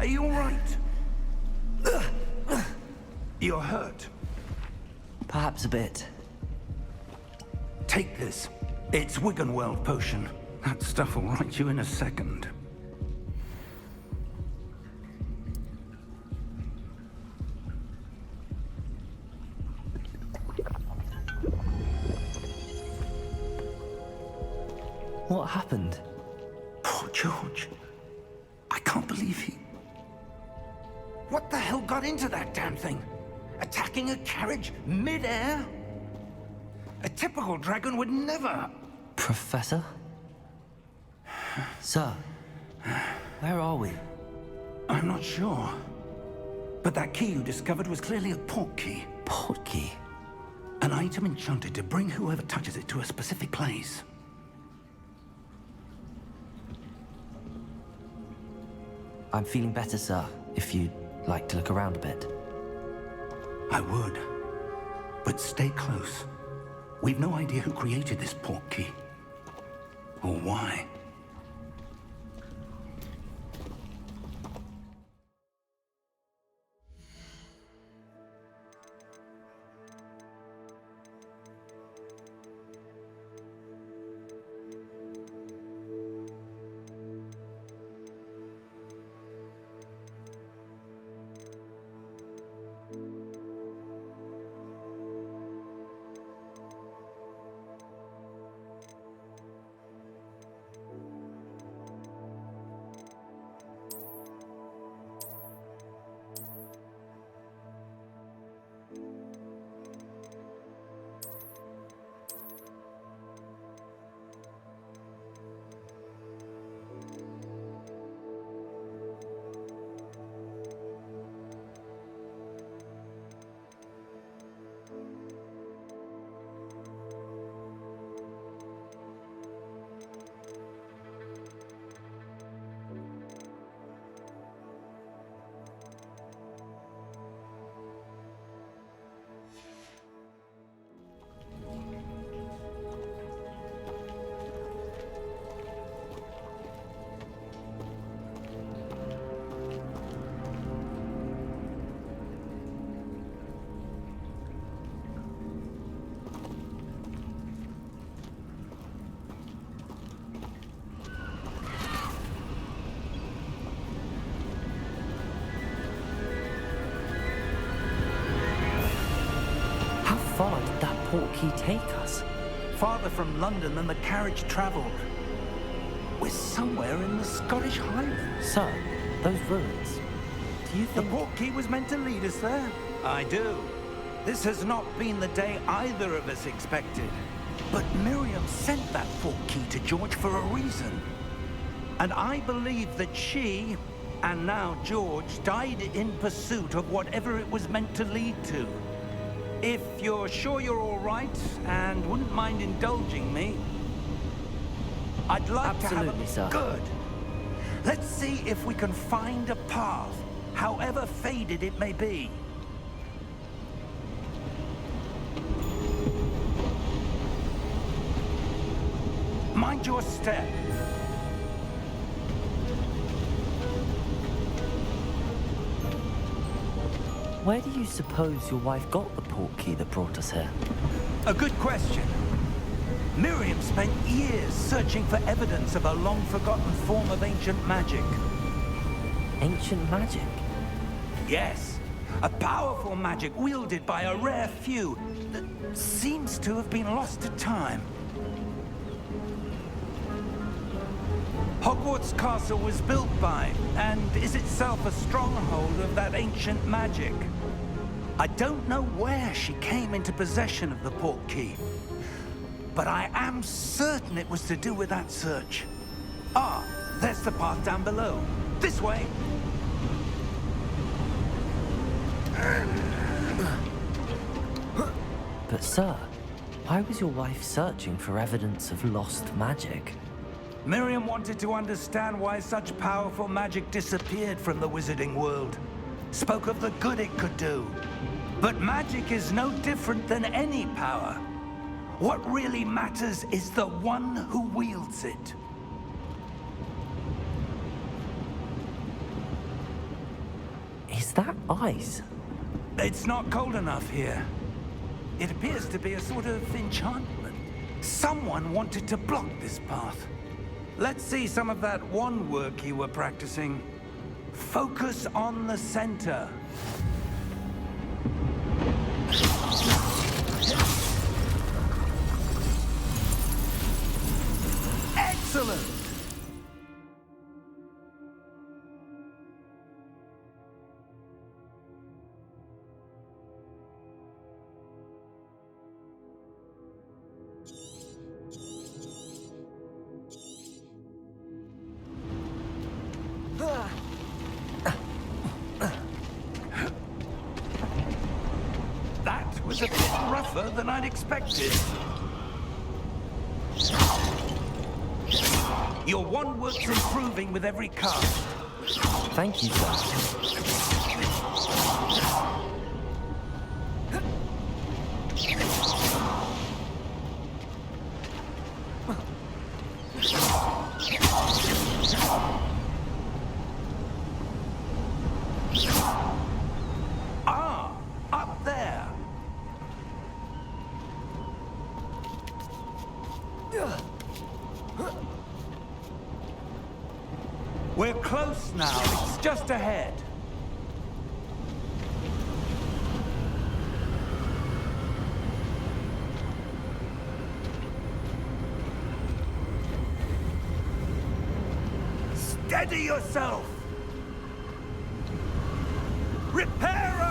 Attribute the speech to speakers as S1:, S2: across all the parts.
S1: Are you all right? You're hurt.
S2: Perhaps a bit.
S1: Take this. It's Wiggenweld potion. That stuff will right you in a second.
S2: What happened?
S1: Poor George. I can't believe he... What the hell got into that damn thing? Attacking a carriage mid-air? A typical dragon would never...
S2: Professor? Sir, where are we?
S1: I'm not sure. But that key you discovered was clearly a port key.
S2: Port key?
S1: An item enchanted to bring whoever touches it to a specific place.
S2: I'm feeling better, sir, if you'd like to look around a bit.
S1: I would. But stay close. We've no idea who created this port key. Or why.
S2: How far did that port key take us?
S1: Farther from London than the carriage traveled. We're somewhere in the Scottish Highlands.
S2: Sir, those ruins. Do you
S1: The
S2: think...
S1: port key was meant to lead us there? I do. This has not been the day either of us expected. But Miriam sent that port key to George for a reason. And I believe that she, and now George, died in pursuit of whatever it was meant to lead to. If you're sure you're all right, and wouldn't mind indulging me, I'd like to have
S2: Absolutely, sir.
S1: Good. Let's see if we can find a path, however faded it may be. Mind your step.
S2: Where do you suppose your wife got the port key that brought us here?
S1: A good question. Miriam spent years searching for evidence of a long-forgotten form of ancient magic.
S2: Ancient magic?
S1: Yes, a powerful magic wielded by a rare few that seems to have been lost to time. Hogwarts Castle was built by, and is itself a stronghold of that ancient magic. I don't know where she came into possession of the port key, but I am certain it was to do with that search. Ah, there's the path down below. This way.
S2: But sir, why was your wife searching for evidence of lost magic?
S1: Miriam wanted to understand why such powerful magic disappeared from the wizarding world. Spoke of the good it could do. But magic is no different than any power. What really matters is the one who wields it.
S2: What's that ice?
S1: It's not cold enough here. It appears to be a sort of enchantment. Someone wanted to block this path. Let's see some of that wand work you were practicing. Focus on the center. Excellent! That was a bit rougher than I'd expected. Your wand work's improving with every cast.
S2: Thank you, sir.
S1: Ah, up there. We're close now. It's just ahead. Steady yourself. Reparo!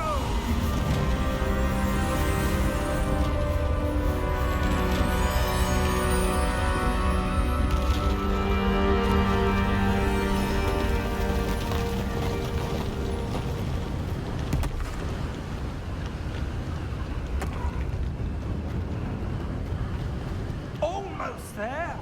S1: Almost there.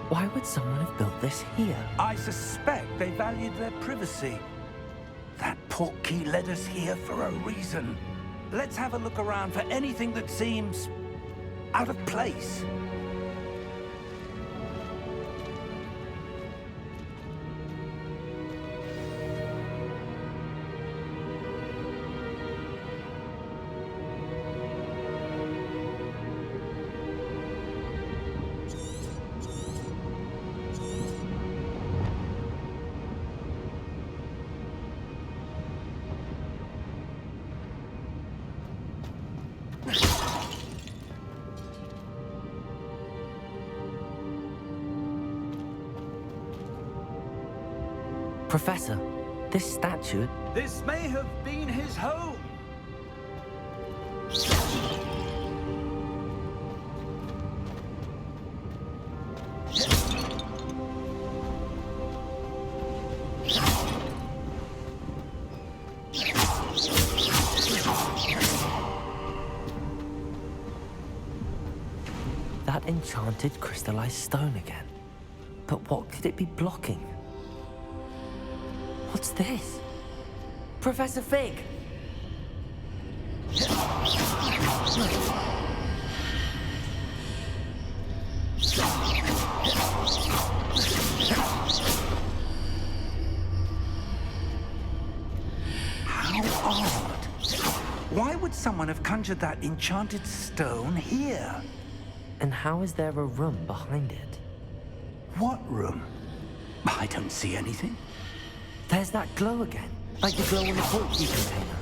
S2: Why would someone have built this here?
S1: I suspect they valued their privacy. That portkey led us here for a reason. Let's have a look around for anything that seems out of place.
S2: Professor, this statue...
S1: This may have been his home.
S2: That enchanted crystallized stone again. But what could it be blocking? What's this? Professor Fig!
S1: How odd. Why would someone have conjured that enchanted stone here?
S2: And how is there a room behind it?
S1: What room? I don't see anything.
S2: There's that glow again, like the glow in the portkey container.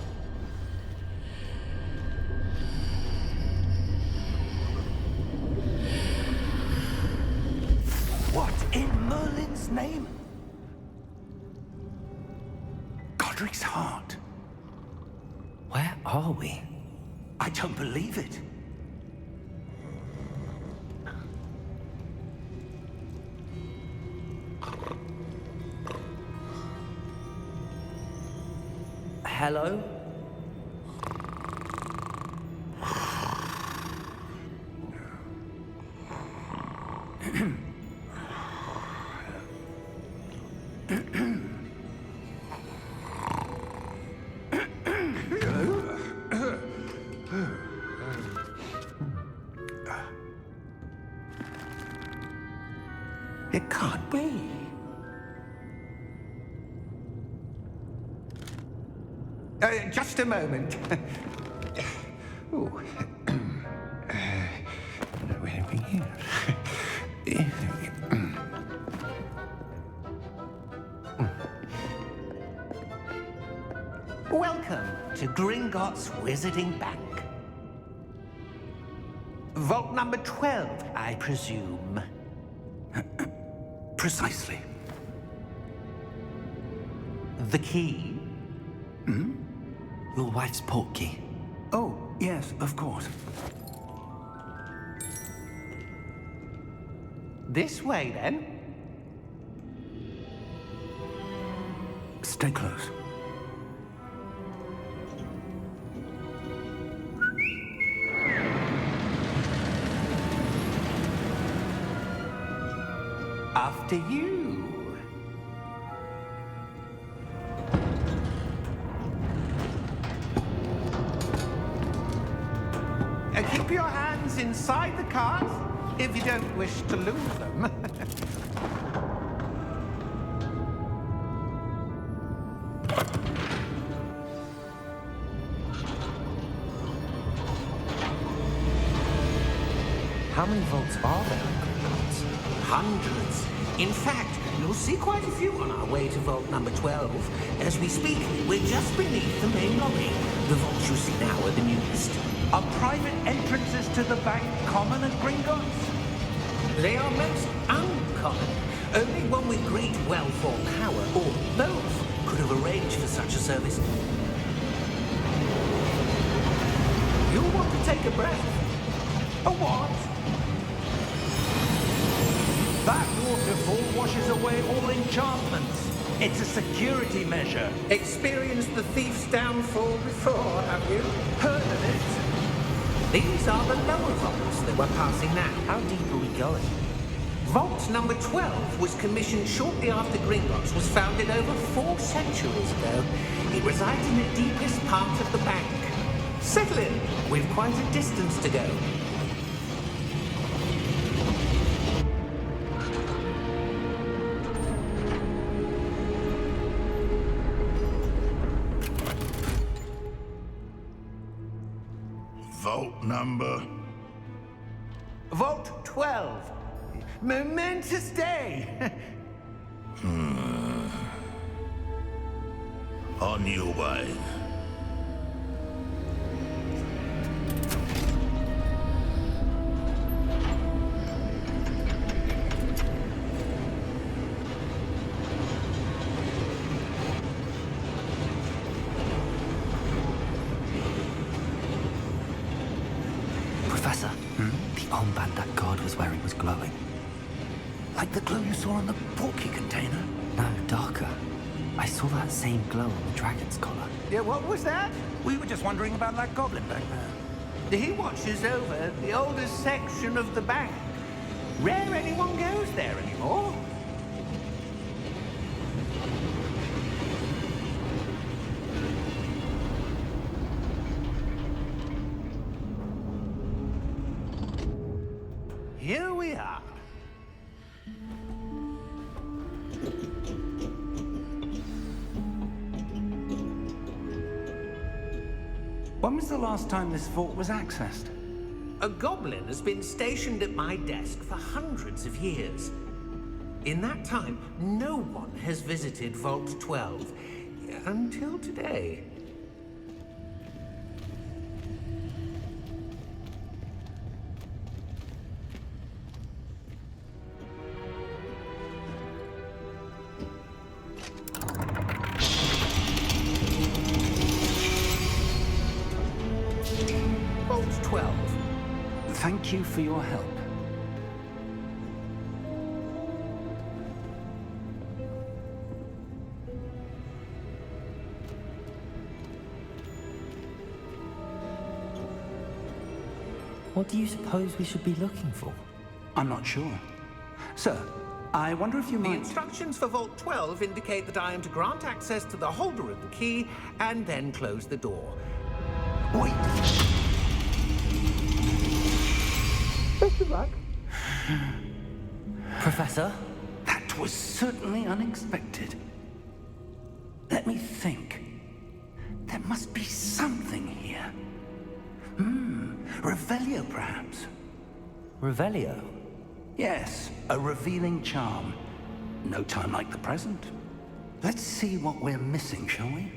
S1: What in Merlin's name? Godric's heart.
S2: Where are we?
S1: I don't believe it.
S2: Hello?
S1: It can't be. Just a moment. Ooh. Anything here? Welcome to Gringotts Wizarding Bank. Vault number 12, I presume. Precisely. The key?
S2: Your wife's portkey.
S1: Oh, yes, of course. This way, then. Stay close. After you. Keep your hands inside the cart if you don't wish to lose them.
S2: How many vaults are there in Gringotts?
S3: Hundreds. In fact, you'll see quite a few on our way to vault number 12. As we speak, we're just beneath the main lobby. The vaults you see now are the newest.
S1: Are private entrances to the bank common at Gringotts?
S3: They are most uncommon. Only one with great wealth or power, or both, could have arranged for such a service. You'll want to take a breath.
S1: A what? That waterfall washes away all enchantments. It's a security measure.
S3: Experienced the thief's downfall before, have you?
S1: Heard of it?
S3: These are the lower vaults that we're passing now.
S2: How deep are we going?
S3: Vault number 12 was commissioned shortly after Gringotts was founded over 4 centuries ago. It resides in the deepest part of the bank. Settle in. We've quite a distance to go.
S4: Vault number?
S1: Vault 12. Momentous day.
S4: On your way.
S2: Professor, the armband that guard was wearing was glowing.
S1: Like the glow you saw on the portkey container?
S2: No, darker. I saw that same glow on the dragon's collar.
S1: Yeah, what was that? We were just wondering about that goblin back there.
S3: He watches over the oldest section of the bank. Rare anyone goes there anymore.
S1: Here we are. When was the last time this vault was accessed?
S3: A goblin has been stationed at my desk for hundreds of years. In that time, no one has visited Vault 12 until today. Vault 12.
S1: Thank you for your help.
S2: What do you suppose we should be looking for?
S1: I'm not sure. Sir, I wonder if you
S3: The
S1: might...
S3: instructions for Vault 12 indicate that I am to grant access to the holder of the key and then close the door.
S1: Wait!
S3: Best of luck.
S2: Professor?
S1: That was certainly unexpected. Let me think. There must be something here. Revelio, perhaps?
S2: Revelio?
S1: Yes, a revealing charm. No time like the present. Let's see what we're missing, shall we?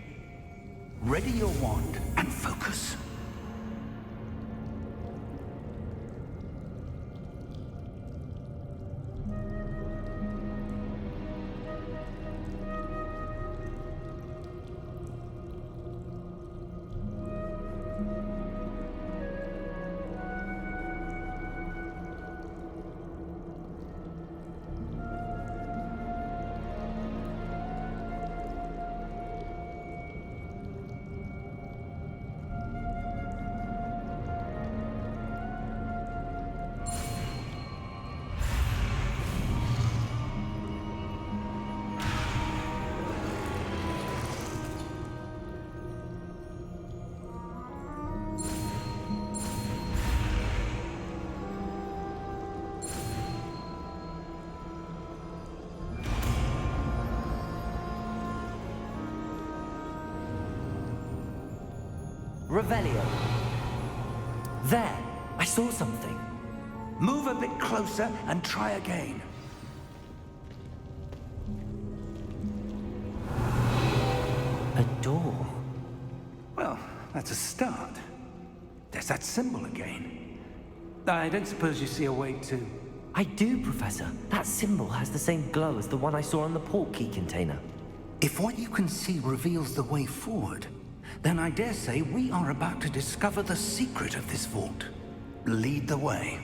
S1: Ready your wand and focus.
S2: Revelio. There! I saw something.
S1: Move a bit closer and try again.
S2: A door.
S1: Well, that's a start. There's that symbol again. I don't suppose you see a way to...
S2: I do, Professor. That symbol has the same glow as the one I saw on the portkey container.
S1: If what you can see reveals the way forward, then I dare say we are about to discover the secret of this vault. Lead the way.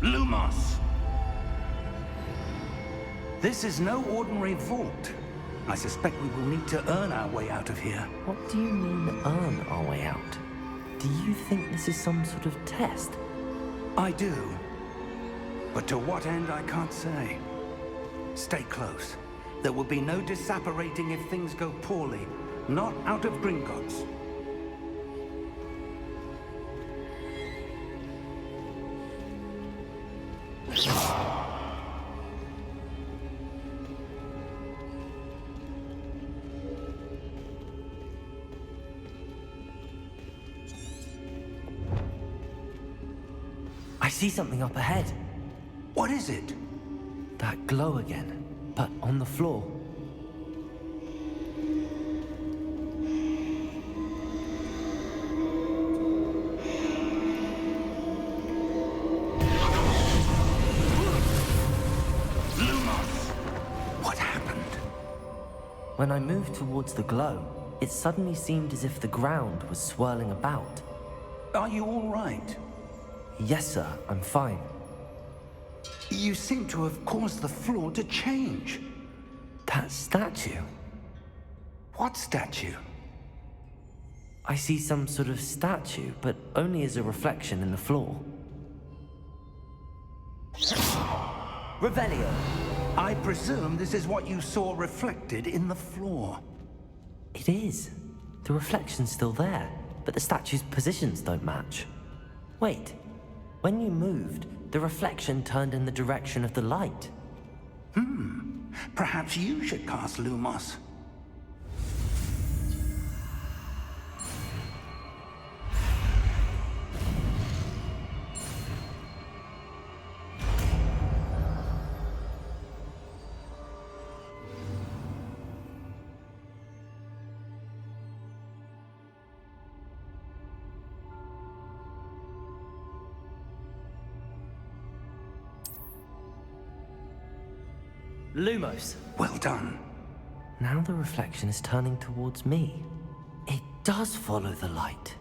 S1: Lumos! This is no ordinary vault. I suspect we will need to earn our way out of here.
S2: What do you mean, earn our way out? Do you think this is some sort of test?
S1: I do. But to what end, I can't say. Stay close. There will be no disapparating if things go poorly. Not out of Gringotts.
S2: I see something up ahead.
S1: What is it?
S2: That glow again, but on the floor.
S1: Lumos! What happened?
S2: When I moved towards the glow, it suddenly seemed as if the ground was swirling about.
S1: Are you all right?
S2: Yes, sir, I'm fine.
S1: You seem to have caused the floor to change.
S2: That statue.
S1: What statue?
S2: I see some sort of statue, but only as a reflection in the floor. Revelio.
S1: I presume this is what you saw reflected in the floor.
S2: It is. The reflection's still there, but the statue's positions don't match. Wait. When you moved, the reflection turned in the direction of the light.
S1: Perhaps you should cast Lumos.
S2: Lumos.
S1: Well done.
S2: Now the reflection is turning towards me. It does follow the light.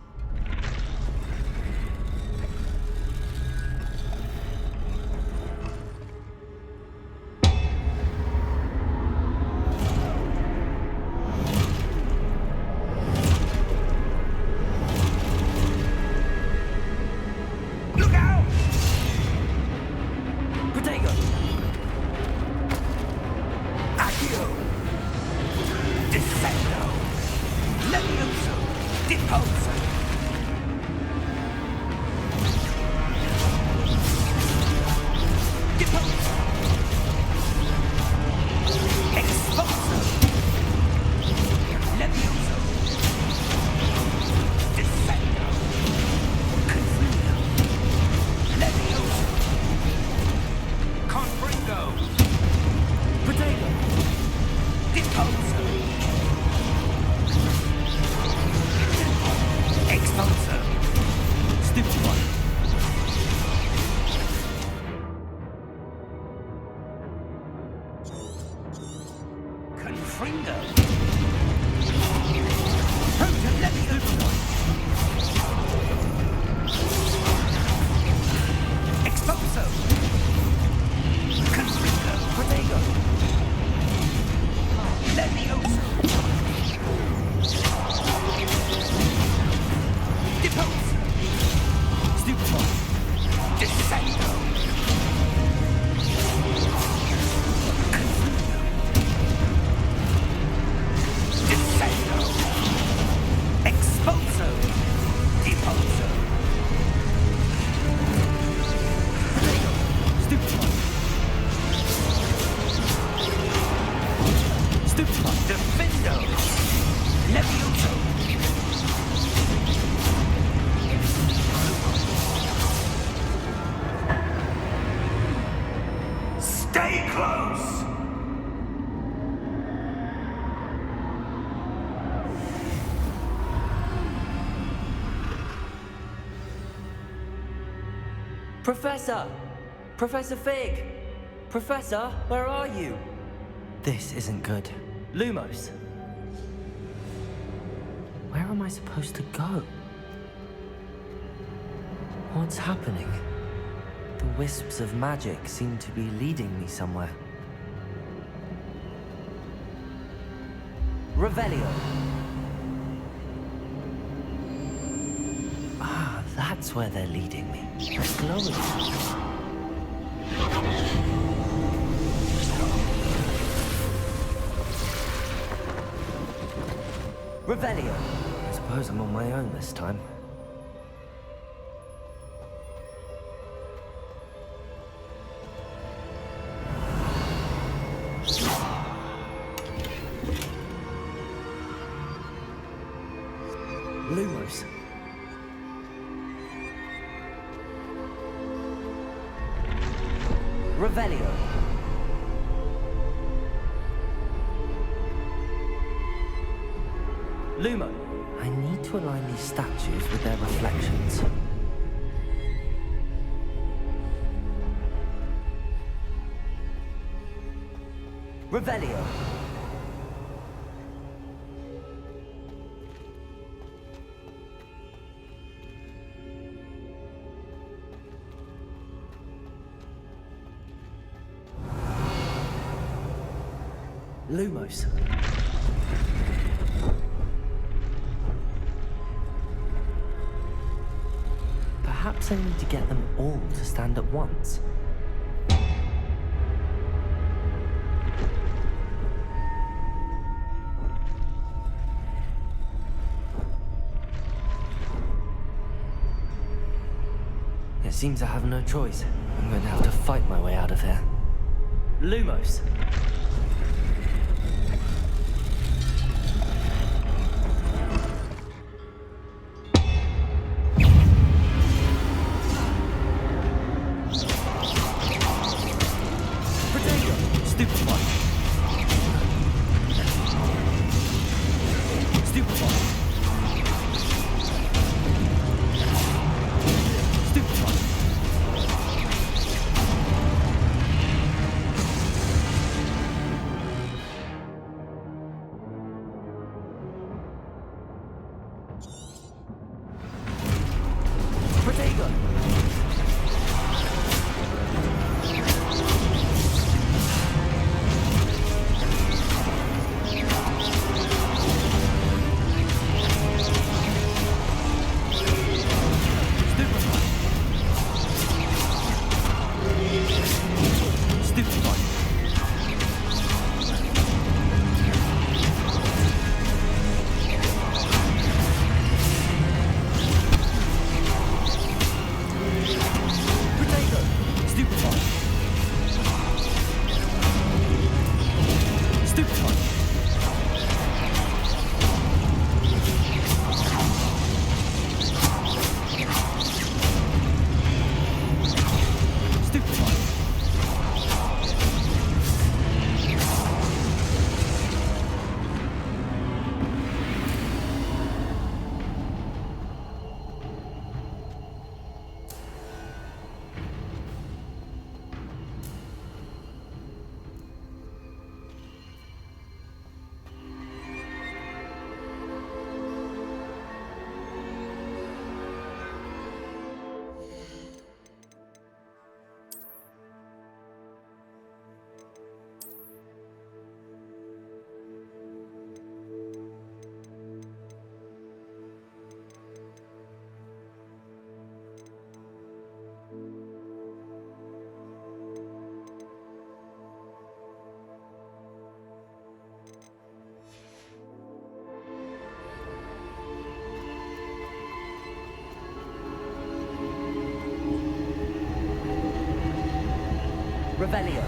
S1: Repulsor. Stupefy. Descendo. Descendo. Expulso. Depulso. Stupefy. Stupefy. Defendo. Levioso. Stay close!
S2: Professor! Professor Fig! Professor, where are you? This isn't good. Lumos! Where am I supposed to go? What's happening? The wisps of magic seem to be leading me somewhere. Revelio! Ah, that's where they're leading me. Glowing. Revelio! I suppose I'm on my own this time. Lumos. Revelio. Lumo. I need to align these statues with their reflections. Revelio. Lumos. Perhaps I need to get them all to stand at once. It seems I have no choice. I'm going to have to fight my way out of here. Lumos. Revelio.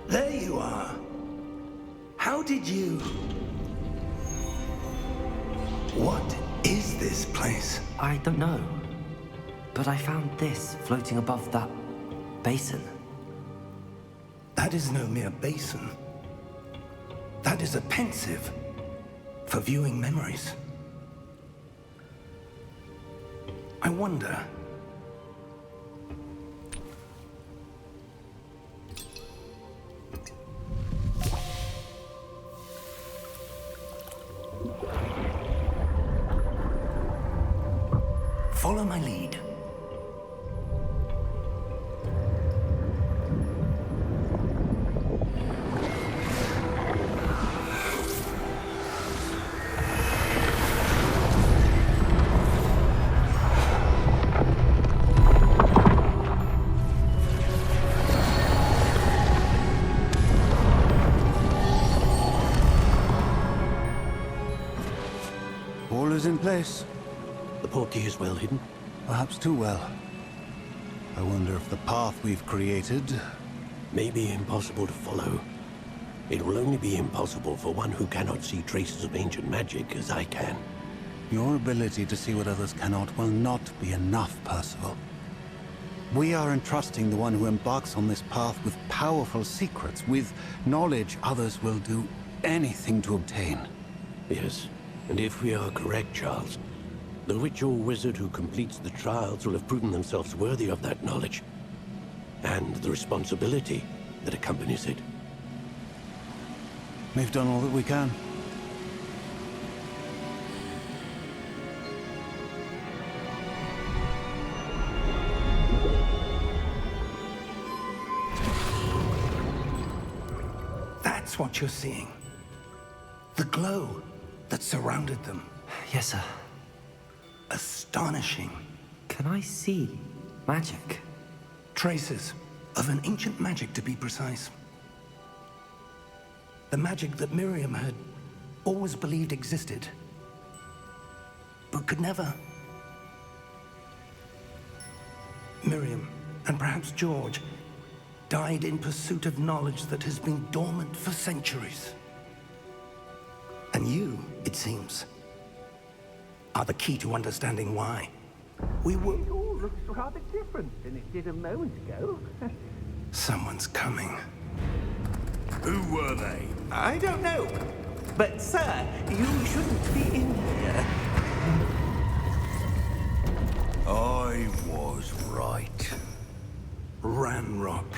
S1: There you are. How did you... What is this place?
S2: I don't know. But I found this floating above that basin.
S1: That is no mere basin. That is a pensive for viewing memories. I wonder... Follow my lead.
S5: All is in place.
S6: The portkey is well hidden.
S5: Perhaps too well. I wonder if the path we've created...
S6: May be impossible to follow. It will only be impossible for one who cannot see traces of ancient magic as I can.
S5: Your ability to see what others cannot will not be enough, Percival. We are entrusting the one who embarks on this path with powerful secrets, with knowledge others will do anything to obtain.
S6: Yes, and if we are correct, Charles, the witch or wizard who completes the trials will have proven themselves worthy of that knowledge, and the responsibility that accompanies it.
S5: We've done all that we can.
S1: That's what you're seeing. The glow that surrounded them.
S2: Yes, sir.
S1: Astonishing.
S2: Can I see magic?
S1: Traces of an ancient magic, to be precise. The magic that Miriam had always believed existed, but could never. Miriam, and perhaps George, died in pursuit of knowledge that has been dormant for centuries. And you, it seems, are the key to understanding why. We were...
S3: It all looks rather different than it did a moment ago.
S1: Someone's coming.
S4: Who were they?
S3: I don't know. But, sir, you shouldn't be in here.
S4: I was right.
S1: Ranrock.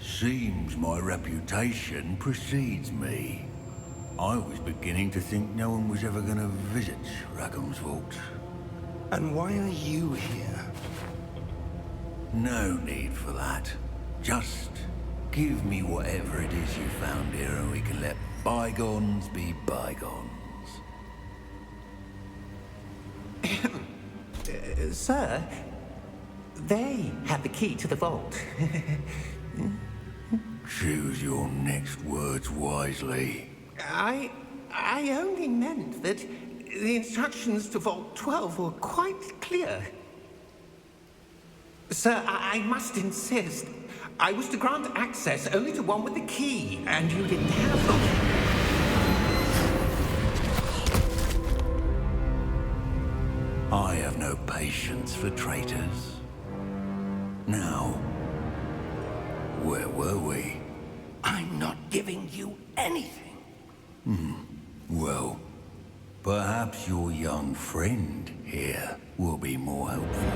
S4: Seems my reputation precedes me. I was beginning to think no one was ever going to visit Rackham's Vault.
S1: And why are you here?
S4: No need for that. Just give me whatever it is you found here and we can let bygones be bygones.
S3: Sir, they have the key to the vault.
S4: Choose your next words wisely.
S3: I only meant that the instructions to Vault 12 were quite clear. Sir, I must insist. I was to grant access only to one with the key, and you didn't have them.
S4: I have no patience for traitors. Now, where were we?
S1: I'm not giving you anything.
S4: Well, perhaps your young friend here will be more helpful.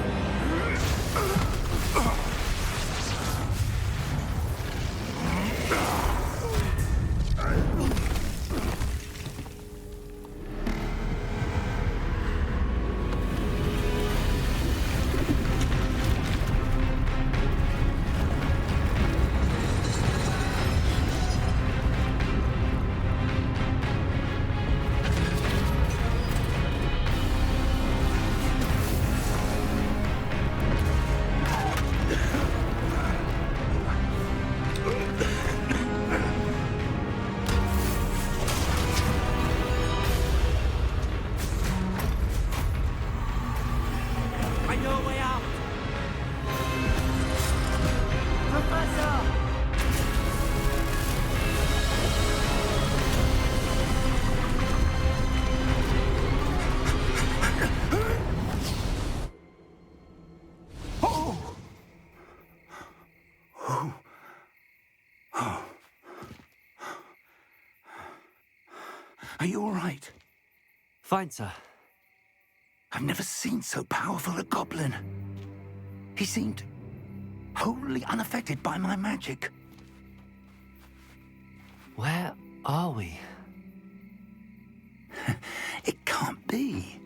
S1: Find your way out! Professor! Are you all right?
S2: Fine, sir.
S1: I've never seen so powerful a goblin. He seemed wholly unaffected by my magic.
S2: Where are we?
S1: It can't be.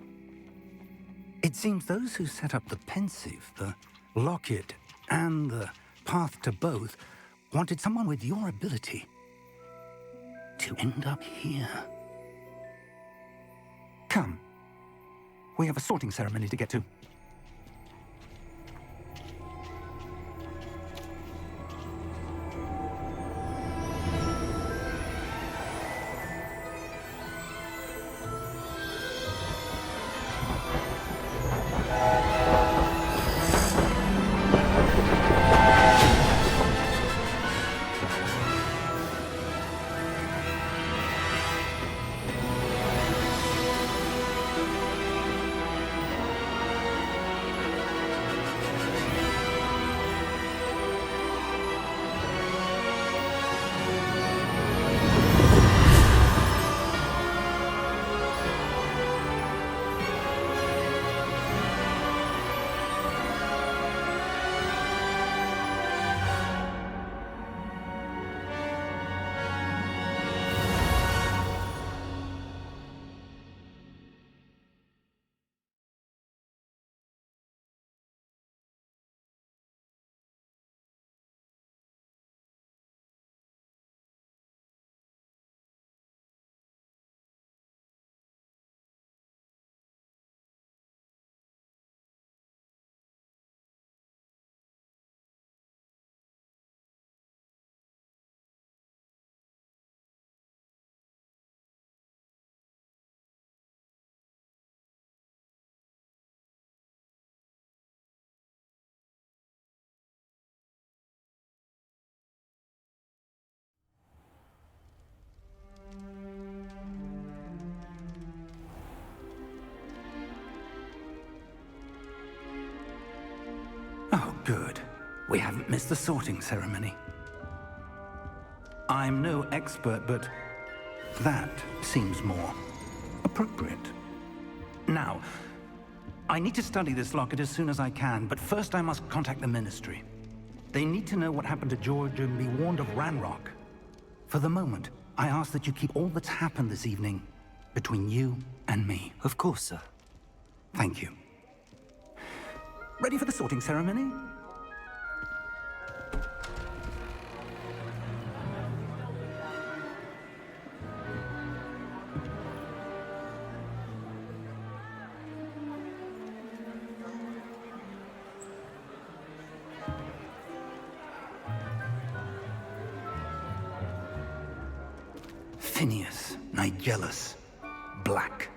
S1: It seems those who set up the pensive, the locket, and the path to both wanted someone with your ability to end up here. Come. We have a sorting ceremony to get to. Oh, good. We haven't missed the sorting ceremony. I'm no expert, but that seems more appropriate. Now, I need to study this locket as soon as I can, but first I must contact the Ministry. They need to know what happened to George and be warned of Ranrock. For the moment, I ask that you keep all that's happened this evening between you and me.
S2: Of course, sir.
S1: Thank you. Ready for the sorting ceremony? Tinius, Nigellus, Black.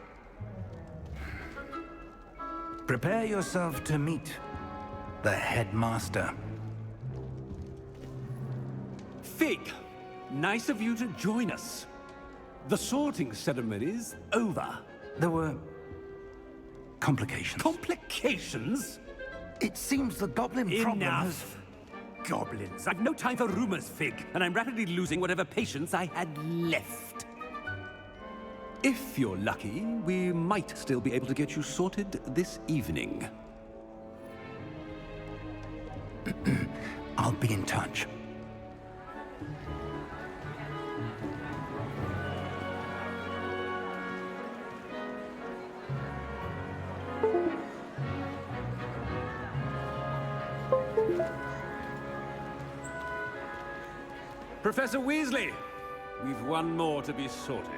S1: Prepare yourself to meet the headmaster.
S7: Fig, nice of you to join us. The sorting ceremony's over.
S1: There were complications.
S7: Complications?
S1: It seems the goblin problem has...
S7: Enough! Goblins. I've no time for rumors, Fig, and I'm rapidly losing whatever patience I had left. If you're lucky, we might still be able to get you sorted this evening.
S1: I'll be in touch.
S7: Professor Weasley, we've one more to be sorted.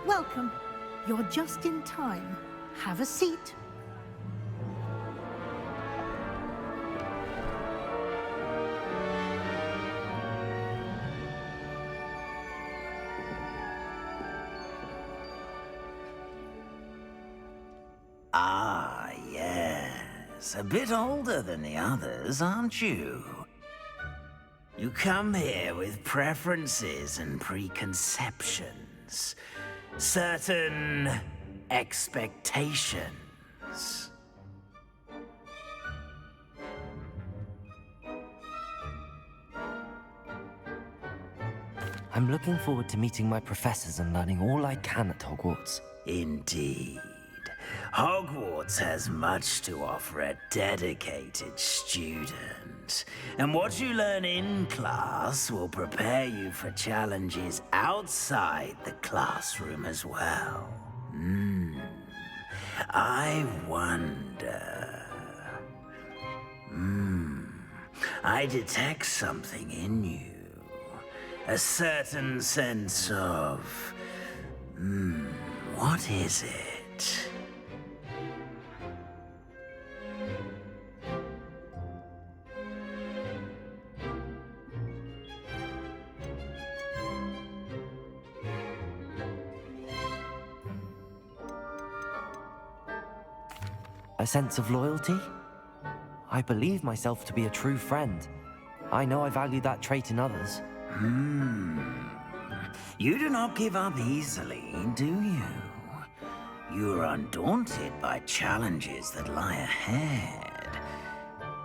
S8: Welcome. You're just in time. Have a seat.
S9: Ah, yes. A bit older than the others, aren't you? You come here with preferences and preconceptions. Certain expectations.
S2: I'm looking forward to meeting my professors and learning all I can at Hogwarts.
S9: Indeed. Hogwarts has much to offer a dedicated student. And what you learn in class will prepare you for challenges outside the classroom as well. I wonder... I detect something in you. A certain sense of... what is it?
S2: A sense of loyalty? I believe myself to be a true friend. I know I value that trait in others.
S9: You do not give up easily, do you? You are undaunted by challenges that lie ahead.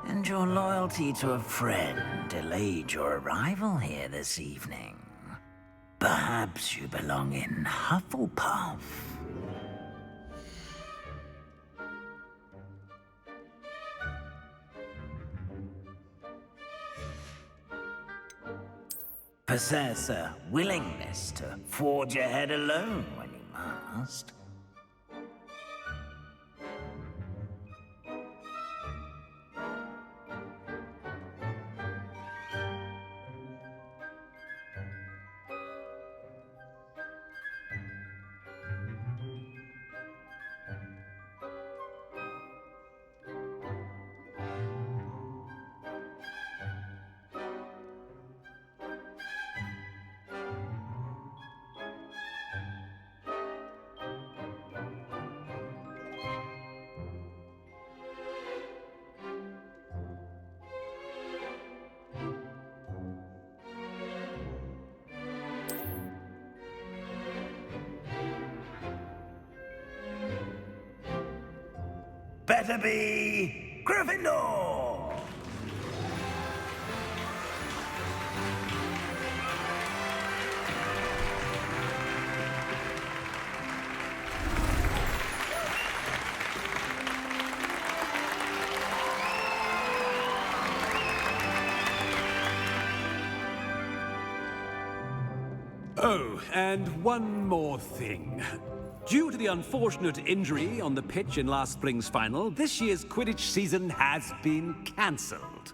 S9: And your loyalty to a friend delayed your arrival here this evening. Perhaps you belong in Hufflepuff. Possess a willingness to forge ahead alone when you must. Better be Gryffindor!
S7: Oh, and one more thing. Due to the unfortunate injury on the pitch in last spring's final, this year's Quidditch season has been cancelled.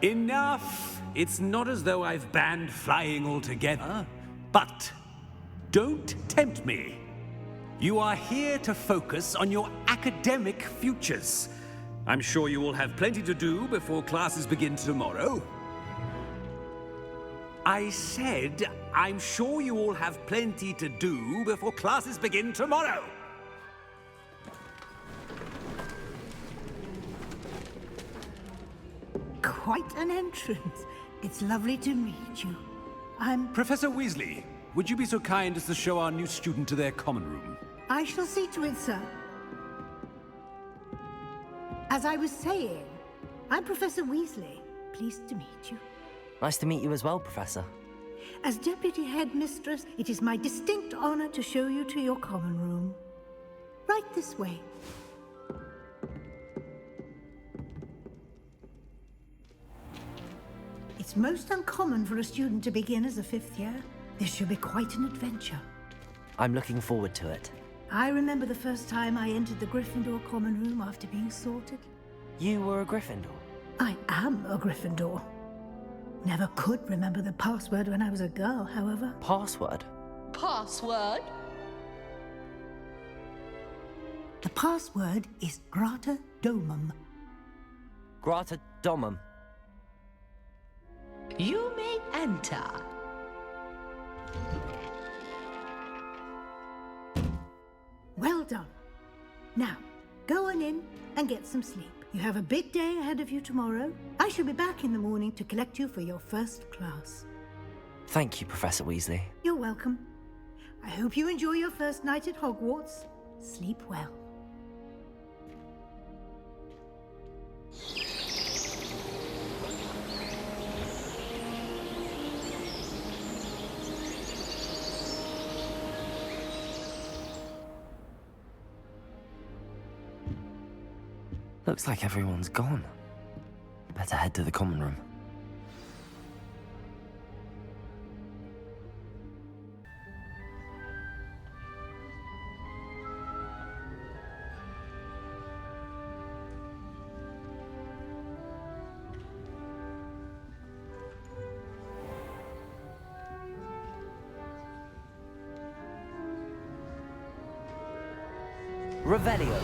S7: Enough! It's not as though I've banned flying altogether, but don't tempt me. You are here to focus on your academic futures. I'm sure you will have plenty to do before classes begin tomorrow. I said, I'm sure you all have plenty to do before classes begin tomorrow.
S8: Quite an entrance. It's lovely to meet you.
S7: Professor Weasley, would you be so kind as to show our new student to their common room?
S8: I shall see to it, sir. As I was saying, I'm Professor Weasley. Pleased to meet you.
S2: Nice to meet you as well, Professor.
S8: As Deputy Headmistress, it is my distinct honor to show you to your common room. Right this way. It's most uncommon for a student to begin as a fifth year. This should be quite an adventure.
S2: I'm looking forward to it.
S8: I remember the first time I entered the Gryffindor common room after being sorted.
S2: You were a Gryffindor?
S8: I am a Gryffindor. Never could remember the password when I was a girl, however.
S2: Password?
S10: Password?
S8: The password is Grata Domum.
S2: Grata Domum.
S10: You may enter.
S8: Well done. Now, go on in and get some sleep. You have a big day ahead of you tomorrow. I shall be back in the morning to collect you for your first class.
S2: Thank you, Professor Weasley.
S8: You're welcome. I hope you enjoy your first night at Hogwarts. Sleep well.
S2: Looks like everyone's gone. Better head to the common room. Revelio.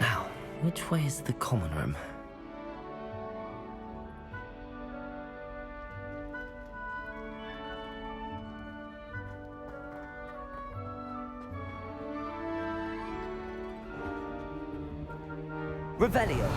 S2: Now, which way is the common room? Revelio.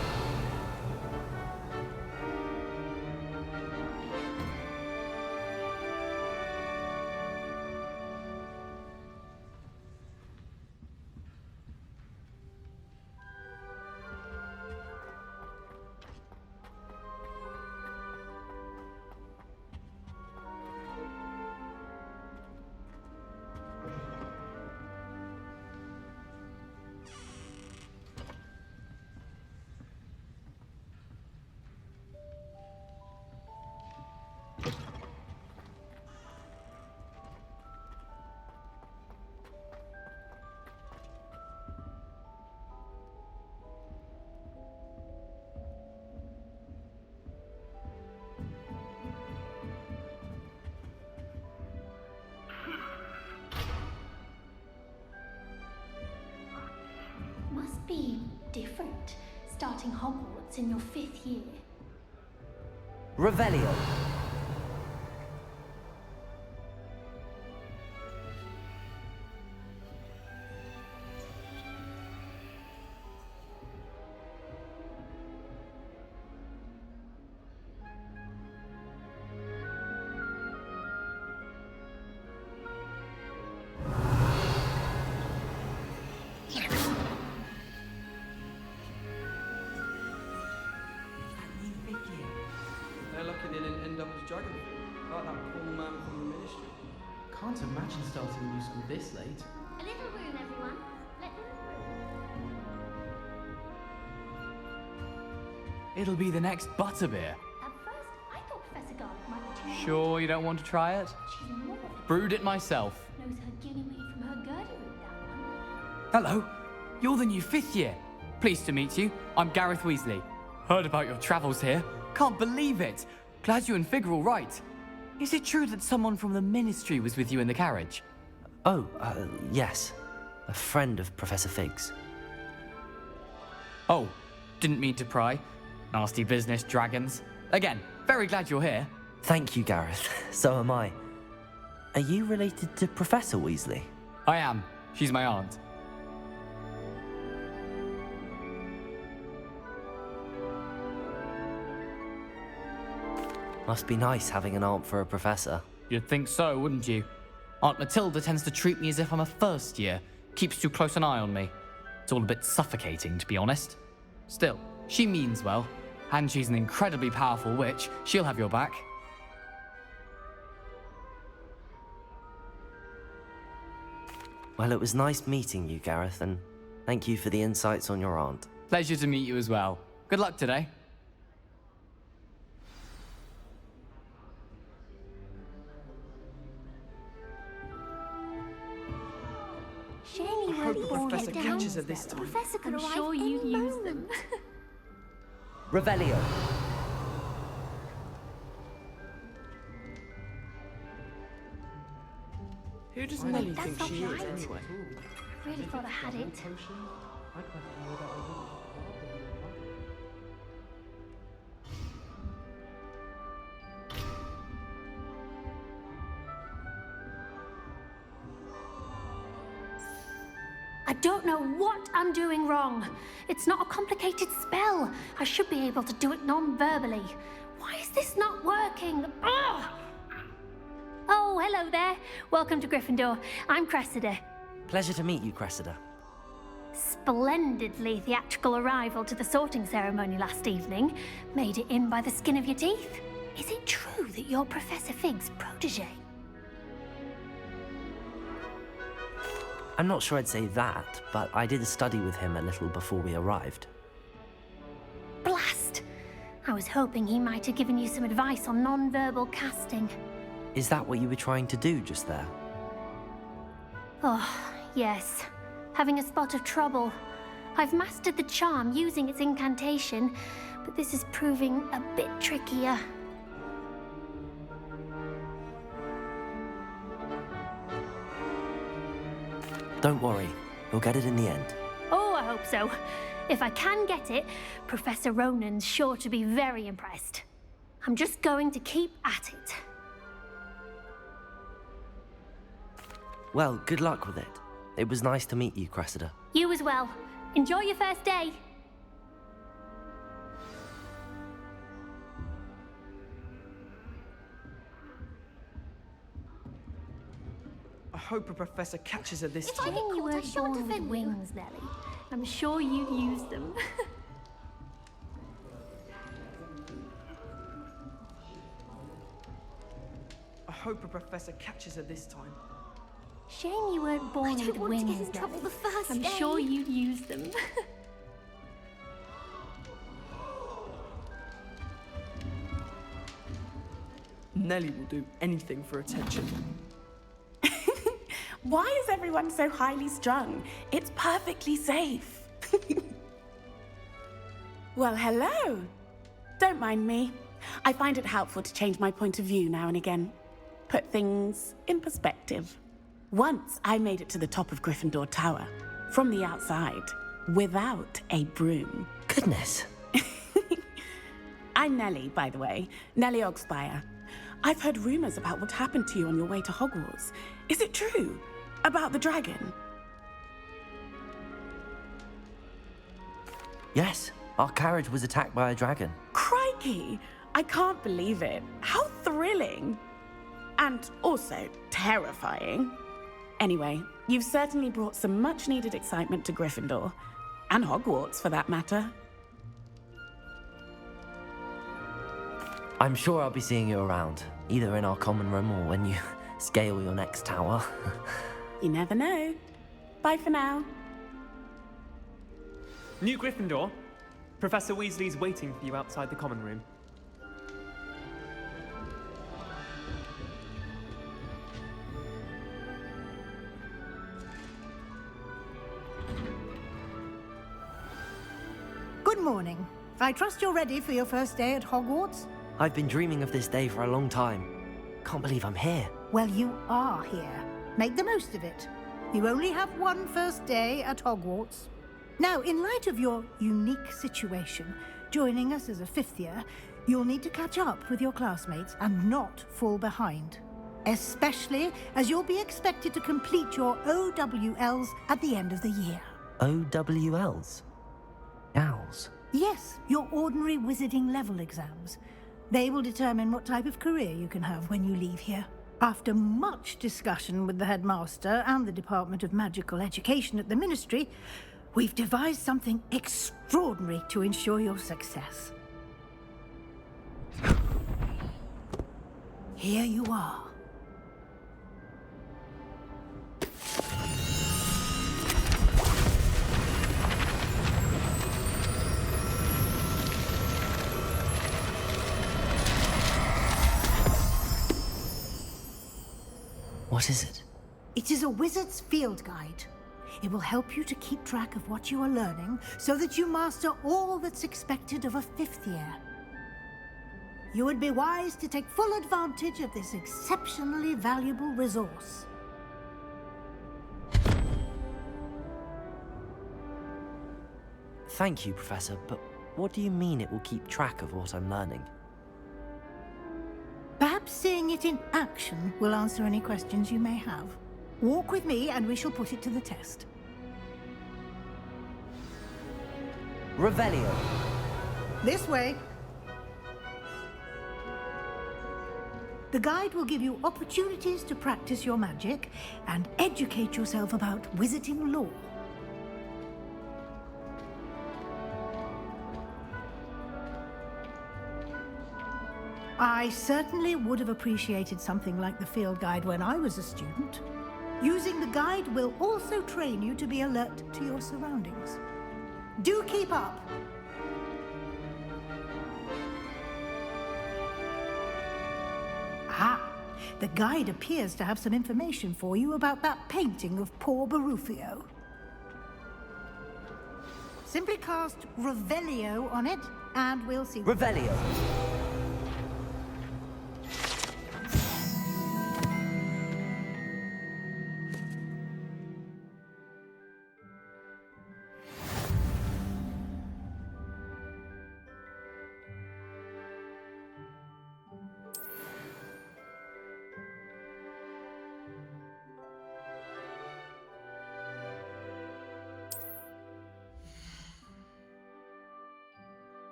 S11: Must be different, starting Hogwarts in your 5th year.
S2: Revelio.
S12: They're lucky they didn't end up as dragon food, like that poor man from the ministry.
S13: Can't imagine starting a new school this late.
S11: A little room, everyone. Let them
S13: It'll be the next butterbeer.
S11: At first, I thought Professor Garlic might be too
S13: Sure you don't want to try it?
S11: She's more of a
S13: Brewed it myself.
S11: knows her Ganymede from her Gertie root, that one.
S7: Hello.
S13: you're the new 5th year. Pleased to meet you. I'm Gareth Weasley. Heard about your travels here. Can't believe it. Glad you and Fig are all right. Is it true that someone from the Ministry was with you in the carriage?
S2: Oh, yes. A friend of Professor Fig's.
S13: Oh, didn't mean to pry. Nasty business, dragons. Again, very glad you're here.
S2: Thank you, Gareth. So am I. Are you related to Professor Weasley?
S13: I am. She's my aunt.
S2: Must be nice having an aunt for a professor.
S13: You'd think so, wouldn't you? Aunt Matilda tends to treat me as if I'm a first year. Keeps too close an eye on me. It's all a bit suffocating, to be honest. Still, she means well. And she's an incredibly powerful witch. She'll have your back.
S2: Well, it was nice meeting you, Gareth, and thank you for the insights on your aunt.
S13: Pleasure to meet you as well. Good luck today.
S11: Shame you
S12: I hope
S11: weren't
S12: the
S11: born
S12: professor
S11: with
S12: catches her
S11: wings,
S12: this
S11: though.
S12: time.
S11: Professor could
S10: I'm
S11: arrive
S10: sure you'd
S11: any
S10: use
S11: moment.
S2: Revelio.
S12: Who does Nelly
S11: That's
S12: think
S11: not
S12: she is
S11: right.
S12: anyway?
S11: I really thought I had it. I don't know what I'm doing wrong. It's not a complicated spell. I should be able to do it non-verbally. Why is this not working? Ugh! Oh, hello there. Welcome to Gryffindor. I'm Cressida.
S2: Pleasure to meet you, Cressida.
S11: Splendidly theatrical arrival to the sorting ceremony last evening. Made it in by the skin of your teeth. Is it true that you're Professor Fig's protege?
S2: I'm not sure I'd say that, but I did study with him a little before we arrived.
S11: Blast! I was hoping he might have given you some advice on non-verbal casting.
S2: Is that what you were trying to do just there?
S11: Oh, yes. Having a spot of trouble. I've mastered the charm using its incantation, but this is proving a bit trickier.
S2: Don't worry, you'll get it in the end.
S11: Oh, I hope so. If I can get it, Professor Ronan's sure to be very impressed. I'm just going to keep at it.
S2: Well, good luck with it. It was nice to meet you, Cressida.
S11: You as well. Enjoy your first day.
S12: I hope a professor catches her this
S11: If I
S12: time.
S11: get you weren't born with wings, Nelly, I'm sure you'd use them.
S12: I hope a professor catches her this time.
S11: Shame you weren't born with wings,
S10: to get in trouble
S11: Nelly.
S10: the first
S11: I'm
S10: day.
S11: sure you'd use them.
S12: Nelly will do anything for attention.
S14: Why is everyone so highly strung? It's perfectly safe. Well, hello. Don't mind me. I find it helpful to change my point of view now and again. Put things in perspective. Once I made it to the top of Gryffindor Tower, from the outside, without a broom.
S2: Goodness.
S14: I'm Nellie, by the way. Nellie Ogspire. I've heard rumors about what happened to you on your way to Hogwarts. Is it true? About the dragon?
S2: Yes, our carriage was attacked by a dragon.
S14: Crikey! I can't believe it. How thrilling! And also terrifying. Anyway, you've certainly brought some much-needed excitement to Gryffindor. And Hogwarts, for that matter.
S2: I'm sure I'll be seeing you around, either in our common room or when you scale your next tower.
S14: You never know. Bye for now.
S15: New Gryffindor, Professor Weasley's waiting for you outside the common room.
S8: I trust you're ready for your first day at Hogwarts?
S2: I've been dreaming of this day for a long time. Can't believe I'm here.
S8: Well, you are here. Make the most of it. You only have one first day at Hogwarts. Now, in light of your unique situation, joining us as a fifth year, you'll need to catch up with your classmates and not fall behind. Especially as you'll be expected to complete your OWLs at the end of the year.
S2: OWLs? Owls?
S8: Yes, your ordinary wizarding level exams. They will determine what type of career you can have when you leave here. After much discussion with the headmaster and the Department of Magical Education at the Ministry, we've devised something extraordinary to ensure your success. Here you are.
S2: What is it?
S8: It is a wizard's field guide. It will help you to keep track of what you are learning so that you master all that's expected of a fifth year. You would be wise to take full advantage of this exceptionally valuable resource.
S2: Thank you, Professor, but what do you mean it will keep track of what I'm learning?
S8: Perhaps seeing it in action will answer any questions you may have. Walk with me and we shall put it to the test.
S2: Revelio.
S8: This way. The guide will give you opportunities to practice your magic and educate yourself about wizarding lore. I certainly would have appreciated something like the field guide when I was a student. Using the guide will also train you to be alert to your surroundings. Do keep up! Ah, the guide appears to have some information for you about that painting of poor Barufio. Simply cast Revelio on it, and we'll see.
S2: Revelio!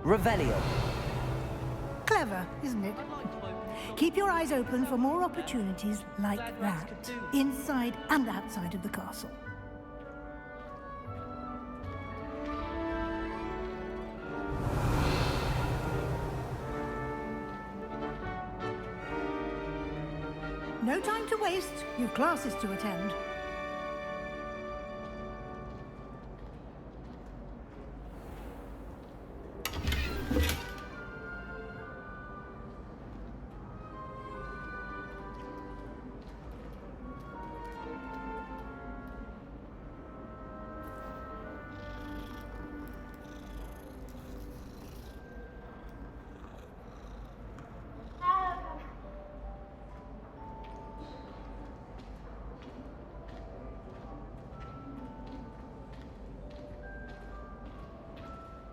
S2: Revelio.
S8: Clever, isn't it? Keep your eyes open for more opportunities like that, inside and outside of the castle. No time to waste. You've classes to attend.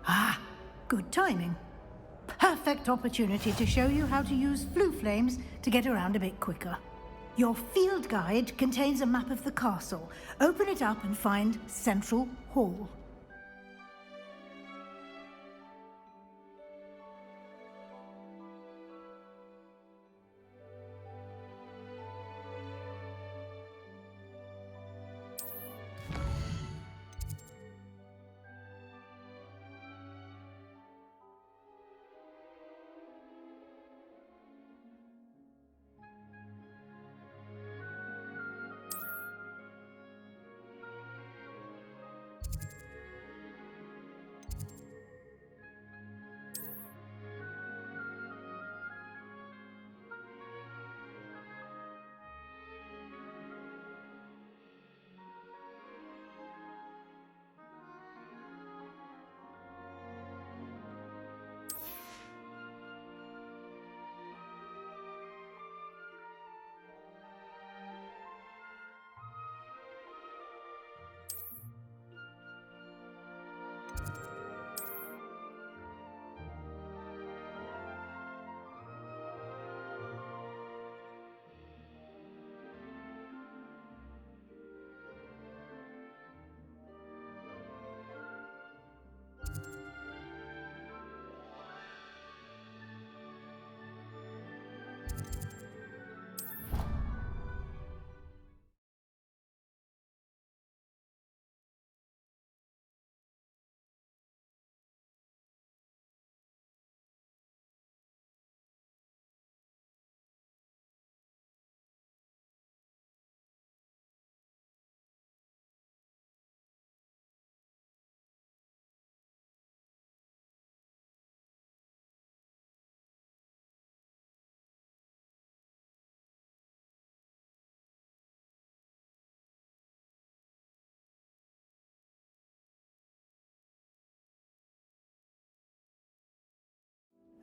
S8: Ah, good timing. Perfect opportunity to show you how to use flue flames to get around a bit quicker. Your field guide contains a map of the castle. Open it up and find Central Hall.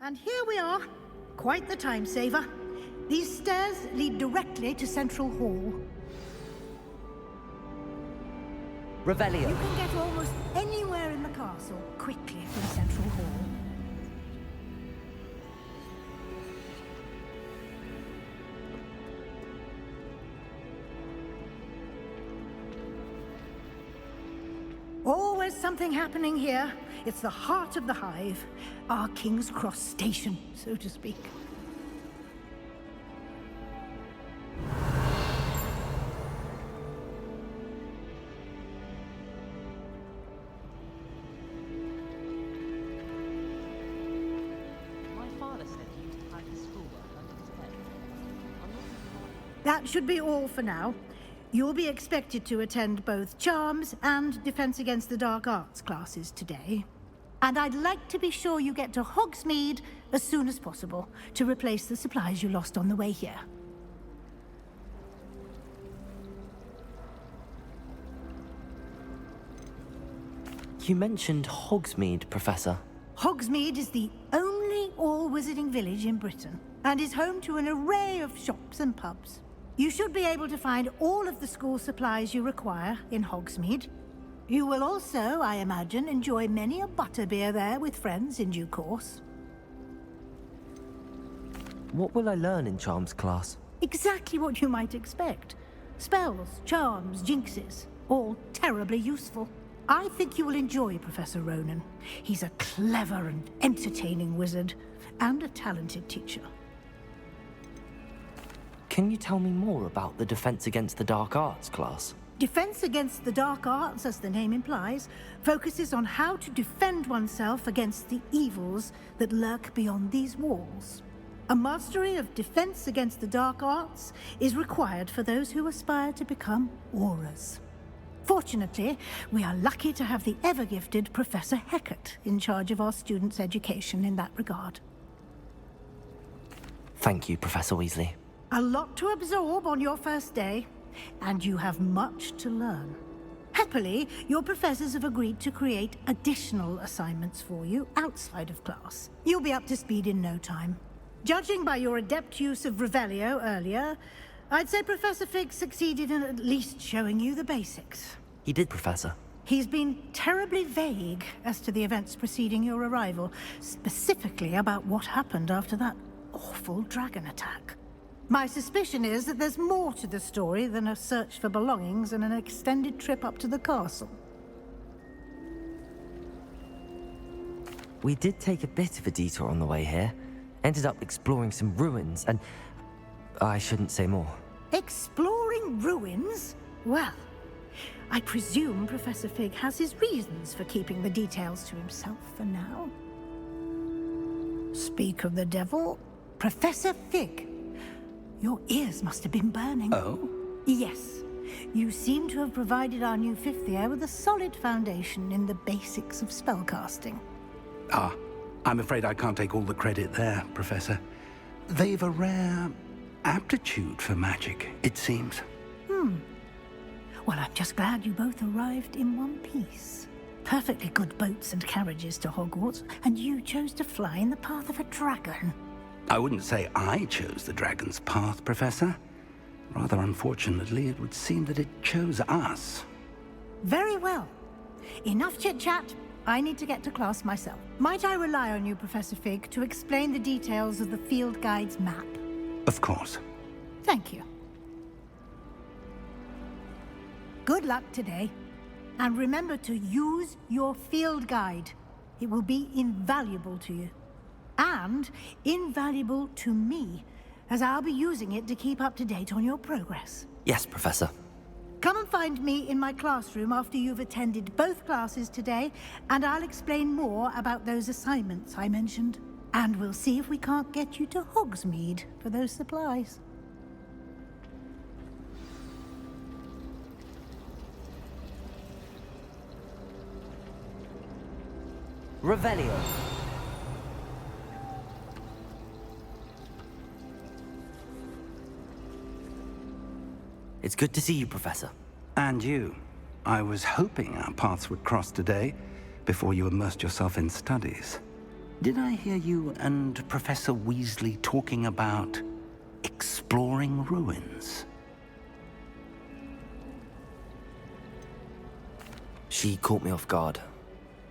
S8: And here we are. Quite the time saver. These stairs lead directly to Central Hall.
S2: Revelio.
S8: You can get almost anywhere in the castle quickly from Central Hall. Always something happening here. It's the heart of the hive. Our King's Cross station, so to speak.
S2: My father said he used to hide his schoolwork under his bed.
S8: That should be all for now. You'll be expected to attend both Charms and Defense Against the Dark Arts classes today. And I'd like to be sure you get to Hogsmeade as soon as possible to replace the supplies you lost on the way here.
S2: You mentioned Hogsmeade, Professor.
S8: Hogsmeade is the only all-wizarding village in Britain and is home to an array of shops and pubs. You should be able to find all of the school supplies you require in Hogsmeade. You will also, I imagine, enjoy many a butterbeer there with friends in due course.
S2: What will I learn in Charms class?
S8: Exactly what you might expect. Spells, charms, jinxes, all terribly useful. I think you will enjoy Professor Ronan. He's a clever and entertaining wizard, and a talented teacher.
S2: Can you tell me more about the Defense Against the Dark Arts class?
S8: Defense Against the Dark Arts, as the name implies, focuses on how to defend oneself against the evils that lurk beyond these walls. A mastery of Defense Against the Dark Arts is required for those who aspire to become Aurors. Fortunately, we are lucky to have the ever-gifted Professor Hecat in charge of our students' education in that regard.
S2: Thank you, Professor Weasley.
S8: A lot to absorb on your first day, and you have much to learn. Happily, your professors have agreed to create additional assignments for you outside of class. You'll be up to speed in no time. Judging by your adept use of Revelio earlier, I'd say Professor Fig succeeded in at least showing you the basics.
S2: He did, Professor.
S8: He's been terribly vague as to the events preceding your arrival, specifically about what happened after that awful dragon attack. My suspicion is that there's more to the story than a search for belongings and an extended trip up to the castle.
S2: We did take a bit of a detour on the way here. Ended up exploring some ruins and... I shouldn't say more.
S8: Exploring ruins? Well, I presume Professor Fig has his reasons for keeping the details to himself for now. Speak of the devil, Professor Fig. Your ears must have been burning.
S1: Oh?
S8: Yes. You seem to have provided our new fifth year with a solid foundation in the basics of spellcasting.
S1: Ah, I'm afraid I can't take all the credit there, Professor. They've a rare aptitude for magic, it seems.
S8: Well, I'm just glad you both arrived in one piece. Perfectly good boats and carriages to Hogwarts, and you chose to fly in the path of a dragon.
S1: I wouldn't say I chose the dragon's path, Professor. Rather unfortunately, it would seem that it chose us.
S8: Very well. Enough chit-chat. I need to get to class myself. Might I rely on you, Professor Fig, to explain the details of the field guide's map?
S1: Of course.
S8: Thank you. Good luck today. And remember to use your field guide. It will be invaluable to you. And invaluable to me, as I'll be using it to keep up to date on your progress.
S2: Yes, Professor.
S8: Come and find me in my classroom after you've attended both classes today, and I'll explain more about those assignments I mentioned. And we'll see if we can't get you to Hogsmeade for those supplies.
S2: Revelio. It's good to see you, Professor.
S1: And you. I was hoping our paths would cross today, before you immersed yourself in studies. Did I hear you and Professor Weasley talking about exploring ruins?
S2: She caught me off guard.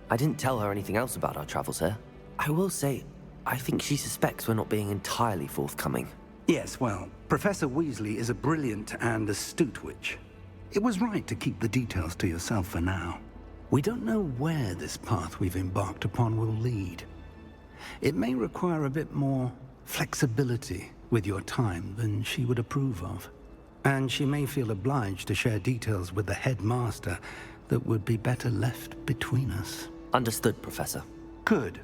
S2: I didn't tell her anything else about our travels here. I will say, I think she suspects we're not being entirely forthcoming.
S1: Yes, well, Professor Weasley is a brilliant and astute witch. It was right to keep the details to yourself for now. We don't know where this path we've embarked upon will lead. It may require a bit more flexibility with your time than she would approve of. And she may feel obliged to share details with the headmaster that would be better left between us.
S2: Understood, Professor.
S1: Good.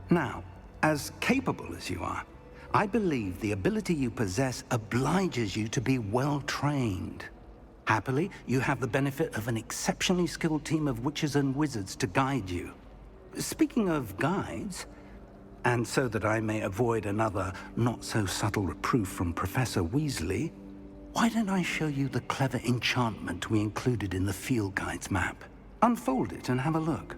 S1: Now, as capable as you are, I believe the ability you possess obliges you to be well trained. Happily, you have the benefit of an exceptionally skilled team of witches and wizards to guide you. Speaking of guides, and so that I may avoid another not-so-subtle reproof from Professor Weasley, why don't I show you the clever enchantment we included in the field guide's map? Unfold it and have a look.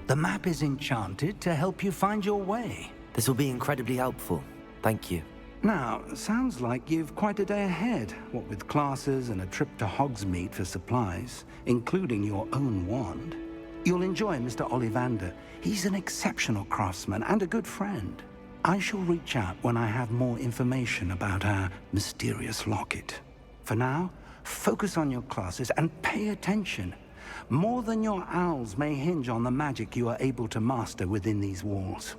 S1: The map is enchanted to help you find your way.
S2: This will be incredibly helpful. Thank you.
S1: Now, sounds like you've quite a day ahead, what with classes and a trip to Hogsmeade for supplies, including your own wand. You'll enjoy Mr. Ollivander. He's an exceptional craftsman and a good friend. I shall reach out when I have more information about our mysterious locket. For now, focus on your classes and pay attention. More than your owls may hinge on the magic you are able to master within these walls.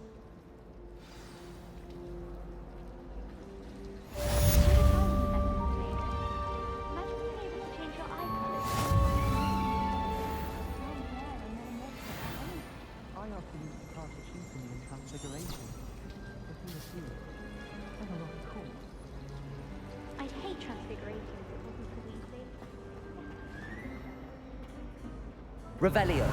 S11: I'd hate transfiguration if it wasn't for Weasley.
S2: Revelio.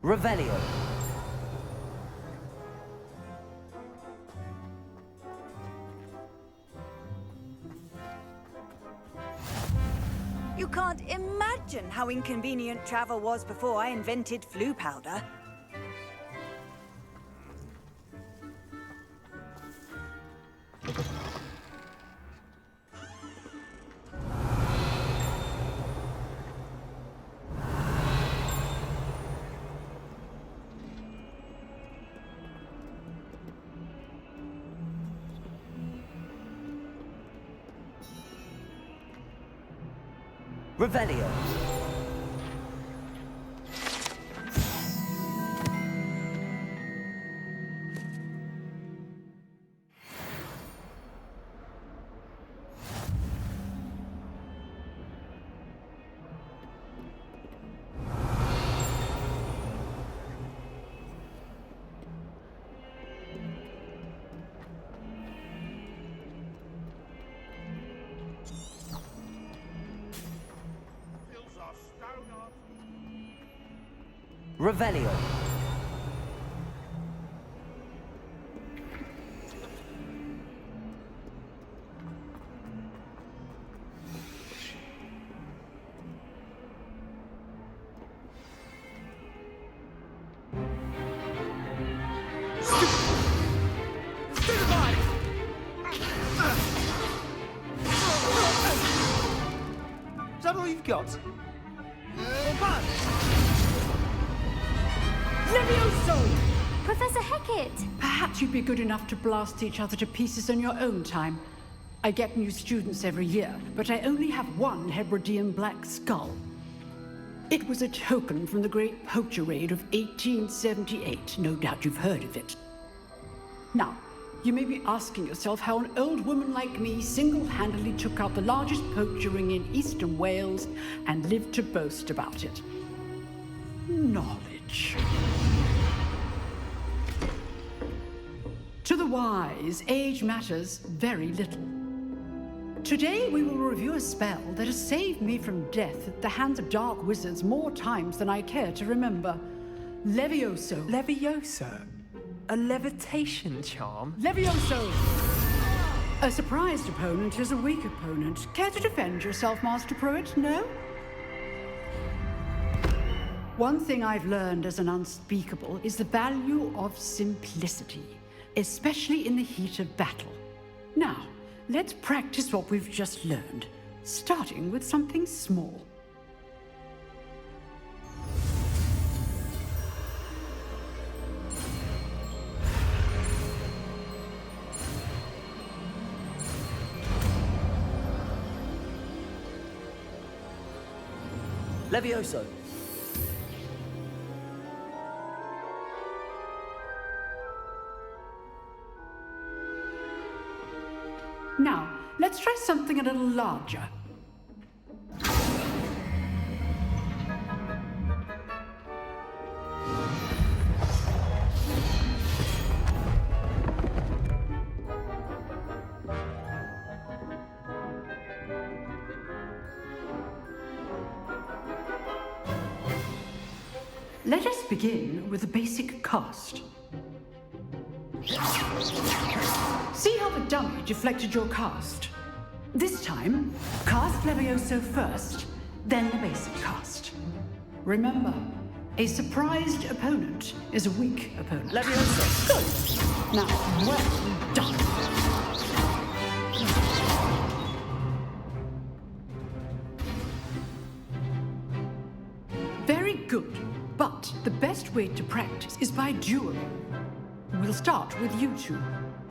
S2: Revelio.
S16: You can't imagine how inconvenient travel was before I invented flu powder.
S2: Revelio. Revelio.
S17: that all you've got?
S18: Levioso!
S11: Professor Hecat!
S18: Perhaps you'd be good enough to blast each other to pieces in your own time. I get new students every year, but I only have one Hebridean black skull. It was a token from the Great Poacher Raid of 1878. No doubt you've heard of it. Now, you may be asking yourself how an old woman like me single-handedly took out the largest poacher ring in eastern Wales and lived to boast about it. Knowledge. To the wise, age matters very little. Today we will review a spell that has saved me from death at the hands of dark wizards more times than I care to remember. Levioso.
S15: Levioso? A levitation charm?
S18: Levioso! A surprised opponent is a weak opponent. Care to defend yourself, Master Pruitt? No? One thing I've learned as an unspeakable is the value of simplicity, especially in the heat of battle. Now, let's practice what we've just learned, starting with something small.
S17: Levioso.
S18: Now, let's try something a little larger. Let us begin with a basic cast. See how the dummy deflected your cast? This time, cast Levioso first, then the basic cast. Remember, a surprised opponent is a weak opponent.
S17: Levioso.
S18: Good. Now, well done. Very good. But the best way to practice is by dueling. We'll start with you two.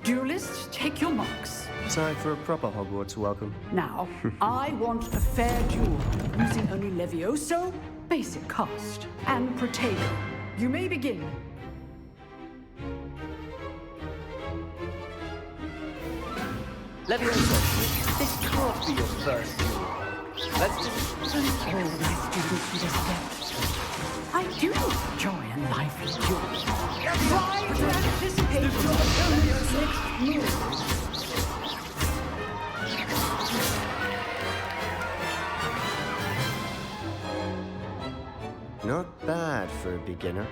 S18: Duelists, take your marks.
S17: Time for a proper Hogwarts welcome.
S18: Now, I want a fair duel, using only Levioso, basic cast, and Protego. You may begin.
S17: Levioso, this can't be your first duel. Let's just...
S18: Don't all my students be respect. I do enjoy a lively duel. Try to anticipate your opponent's next move.
S17: Not bad for a beginner.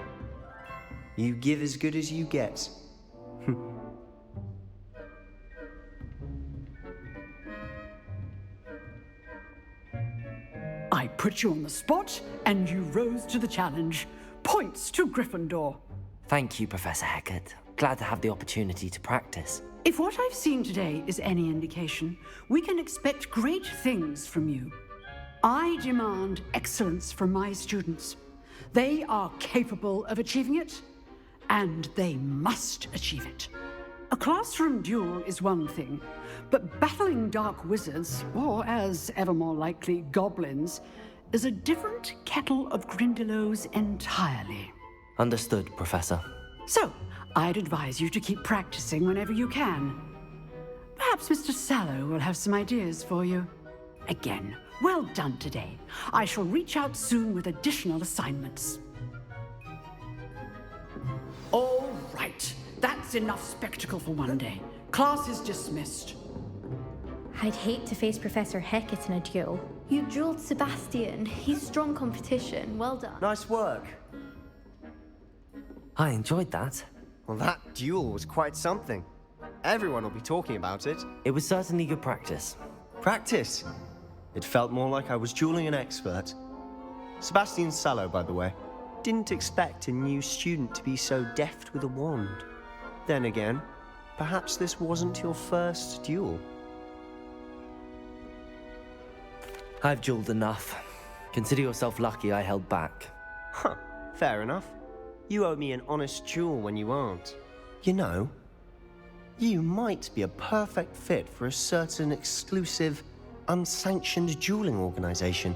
S17: You give as good as you get.
S18: I put you on the spot, and you rose to the challenge. Points to Gryffindor.
S2: Thank you, Professor Hecat. Glad to have the opportunity to practice.
S18: If what I've seen today is any indication, we can expect great things from you. I demand excellence from my students. They are capable of achieving it, and they must achieve it. A classroom duel is one thing, but battling dark wizards, or as ever more likely, goblins, is a different kettle of Grindylows entirely.
S2: Understood, Professor.
S18: So, I'd advise you to keep practicing whenever you can. Perhaps Mr. Sallow will have some ideas for you. Again, well done today. I shall reach out soon with additional assignments. All right. That's enough spectacle for one day. Class is dismissed.
S19: I'd hate to face Professor Hecat in a duel. You dueled Sebastian. He's strong competition. Well done.
S17: Nice work.
S2: I enjoyed that.
S17: Well, that duel was quite something. Everyone will be talking about it.
S2: It was certainly good practice.
S17: Practice? It felt more like I was dueling an expert. Sebastian Sallow, by the way. Didn't expect a new student to be so deft with a wand. Then again, perhaps this wasn't your first duel.
S2: I've jeweled enough. Consider yourself lucky I held back.
S17: Huh, fair enough. You owe me an honest jewel when you aren't. You know, you might be a perfect fit for a certain exclusive, unsanctioned dueling organization.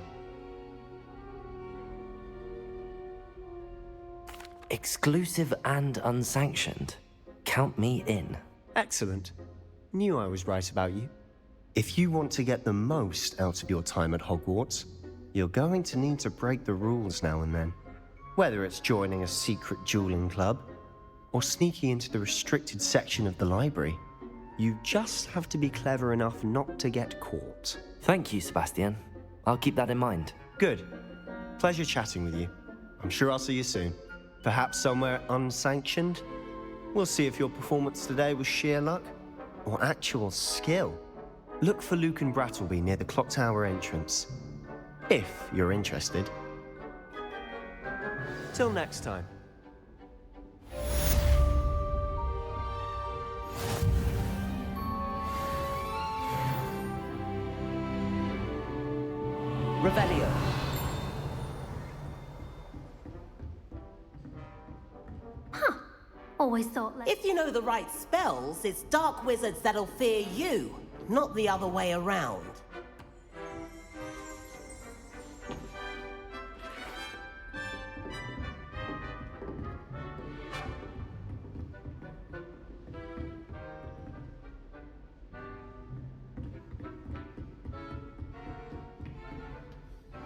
S2: Exclusive and unsanctioned. Count me in.
S17: Excellent. Knew I was right about you. If you want to get the most out of your time at Hogwarts, you're going to need to break the rules now and then. Whether it's joining a secret dueling club, or sneaking into the restricted section of the library, you just have to be clever enough not to get caught.
S2: Thank you, Sebastian. I'll keep that in mind.
S17: Good. Pleasure chatting with you. I'm sure I'll see you soon. Perhaps somewhere unsanctioned? We'll see if your performance today was sheer luck or actual skill. Look for Luke and Brattleby near the clock tower entrance, if you're interested. Till next time.
S2: Revelio.
S11: Always thought
S20: If you know the right spells, it's dark wizards that'll fear you, not the other way around.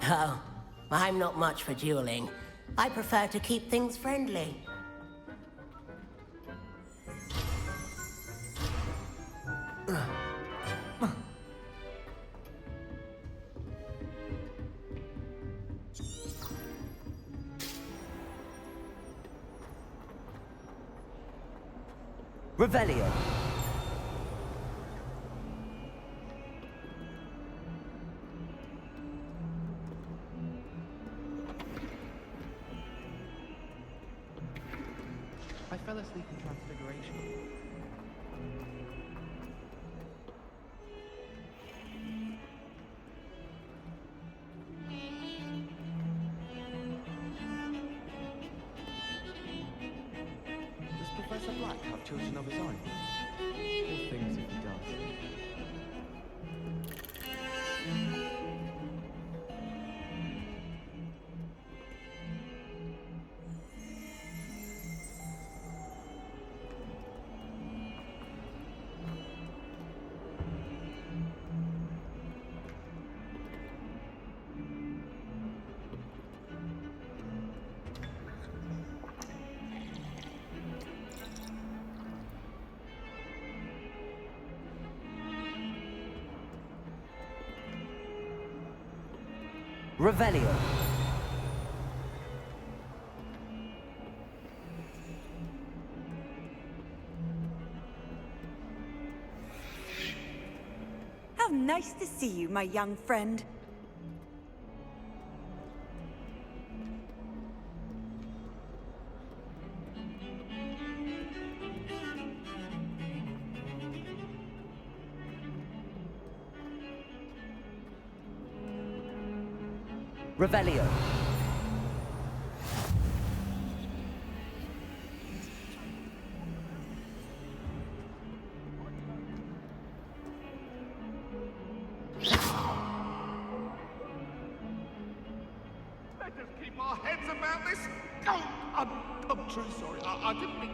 S20: Oh, I'm not much for dueling. I prefer to keep things friendly.
S2: Revelio.
S12: I fell asleep in Transfiguration. Does Professor Black have children of his own? Poor things if he does.
S2: Revelio.
S16: How nice to see you, my young friend.
S2: Revelio.
S21: Let us keep our heads about this. Oh, I'm truly sorry. I didn't mean...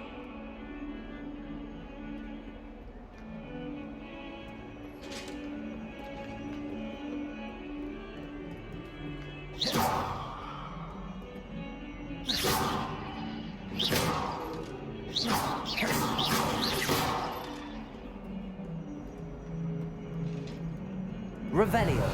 S2: Revelio.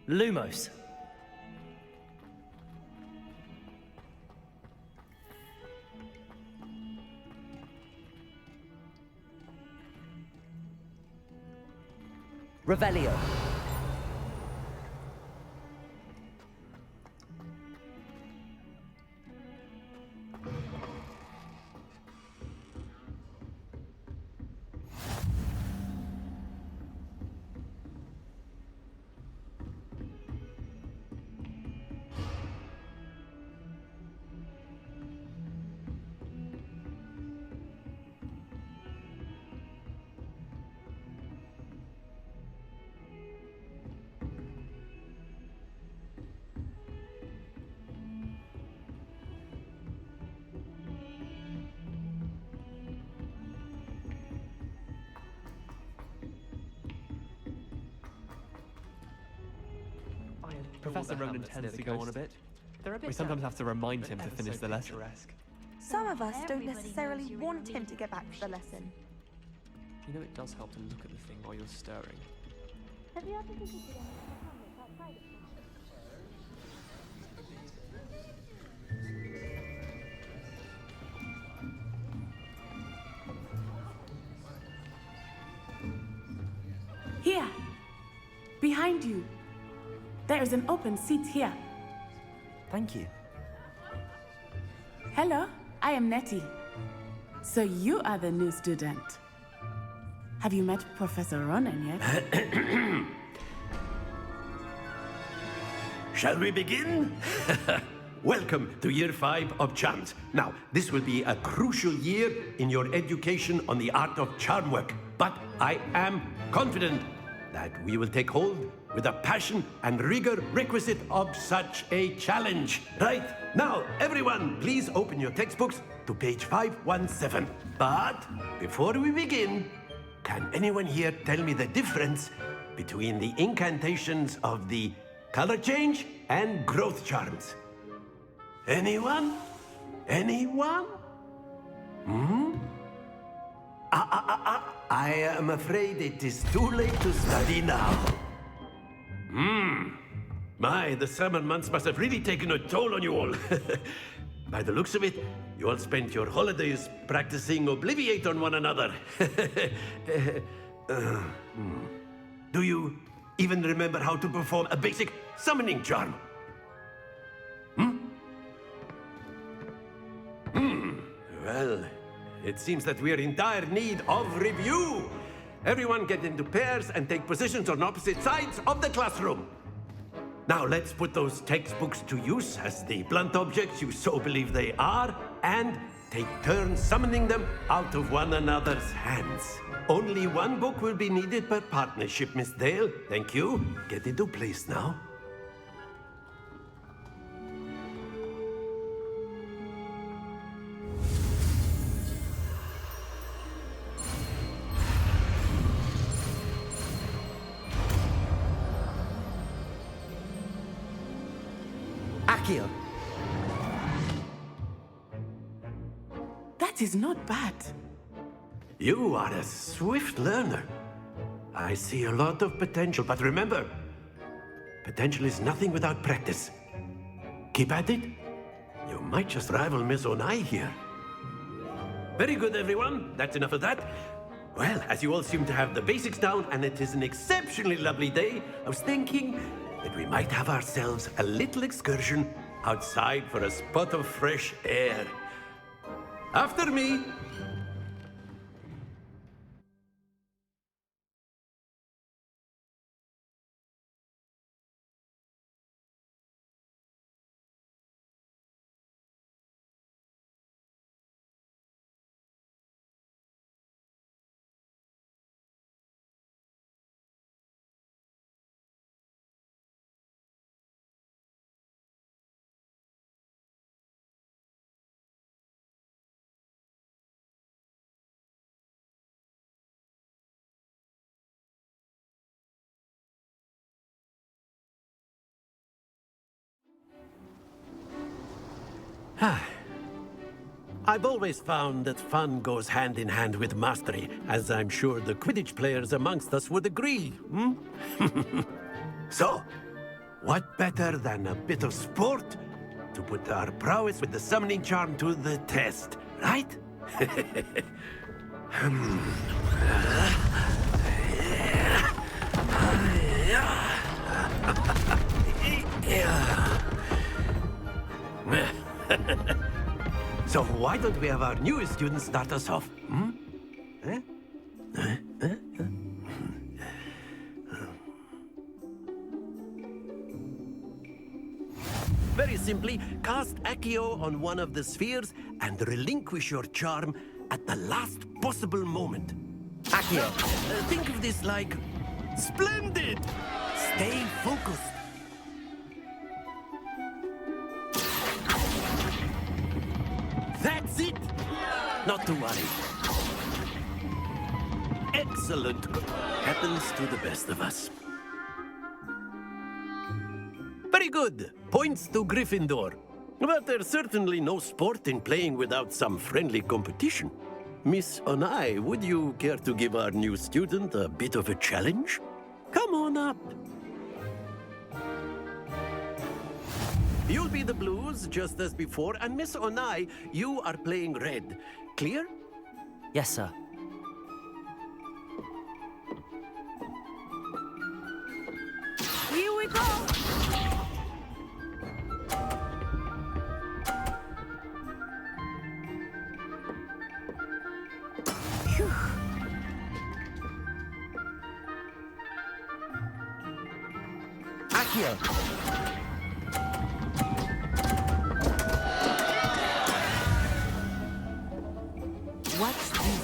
S2: Lumos. Revelio.
S15: Professor Ronan tends to go on a bit. We sometimes have to remind him to finish the lesson.
S6: Some of us don't necessarily want him to get back to the lesson.
S15: You know, it does help to look at the thing while you're stirring.
S6: Have you ever visited any outside of
S14: Here, behind you. There is an open seat here.
S2: Thank you.
S14: Hello, I am Nettie. So you are the new student. Have you met Professor Ronan yet?
S22: Shall we begin? Welcome to Year 5 of Charms. Now, this will be a crucial year in your education on the art of charm work. But I am confident that we will take hold with the passion and rigor requisite of such a challenge. Right, now, everyone, please open your textbooks to page 517. But before we begin, can anyone here tell me the difference between the incantations of the color change and growth charms? Anyone? Anyone? I am afraid it is too late to study now. My, the summer months must have really taken a toll on you all. By the looks of it, you all spent your holidays practicing Obliviate on one another. Do you even remember how to perform a basic summoning charm? Well, it seems that we are in dire need of review. Everyone get into pairs and take positions on opposite sides of the classroom. Now let's put those textbooks to use as the blunt objects you so believe they are, and take turns summoning them out of one another's hands. Only one book will be needed per partnership, Miss Dale. Thank you. Get into place now.
S2: Accio.
S14: That is not bad.
S22: You are a swift learner. I see a lot of potential, but remember, potential is nothing without practice. Keep at it. You might just rival Miss Onai here. Very good, everyone. That's enough of that. Well, as you all seem to have the basics down, and it is an exceptionally lovely day, I was thinking that we might have ourselves a little excursion outside for a spot of fresh air. After me. I've always found that fun goes hand in hand with mastery, as I'm sure the Quidditch players amongst us would agree, hmm? So, what better than a bit of sport to put our prowess with the summoning charm to the test, right? So why don't we have our newest student start us off? Hmm? Eh? Eh? Eh? Very simply, cast Accio on one of the spheres and relinquish your charm at the last possible moment. Accio, think of this like splendid! Stay focused. That's it! Not to worry. Excellent. Happens to the best of us. Very good. Points to Gryffindor. But there's certainly no sport in playing without some friendly competition. Miss Onai, would you care to give our new student a bit of a challenge? Come on up. You'll be the blues, just as before, and Miss Onai, you are playing red. Clear?
S2: Yes, sir.
S14: Here we go! Phew.
S22: Accio.
S14: What's this?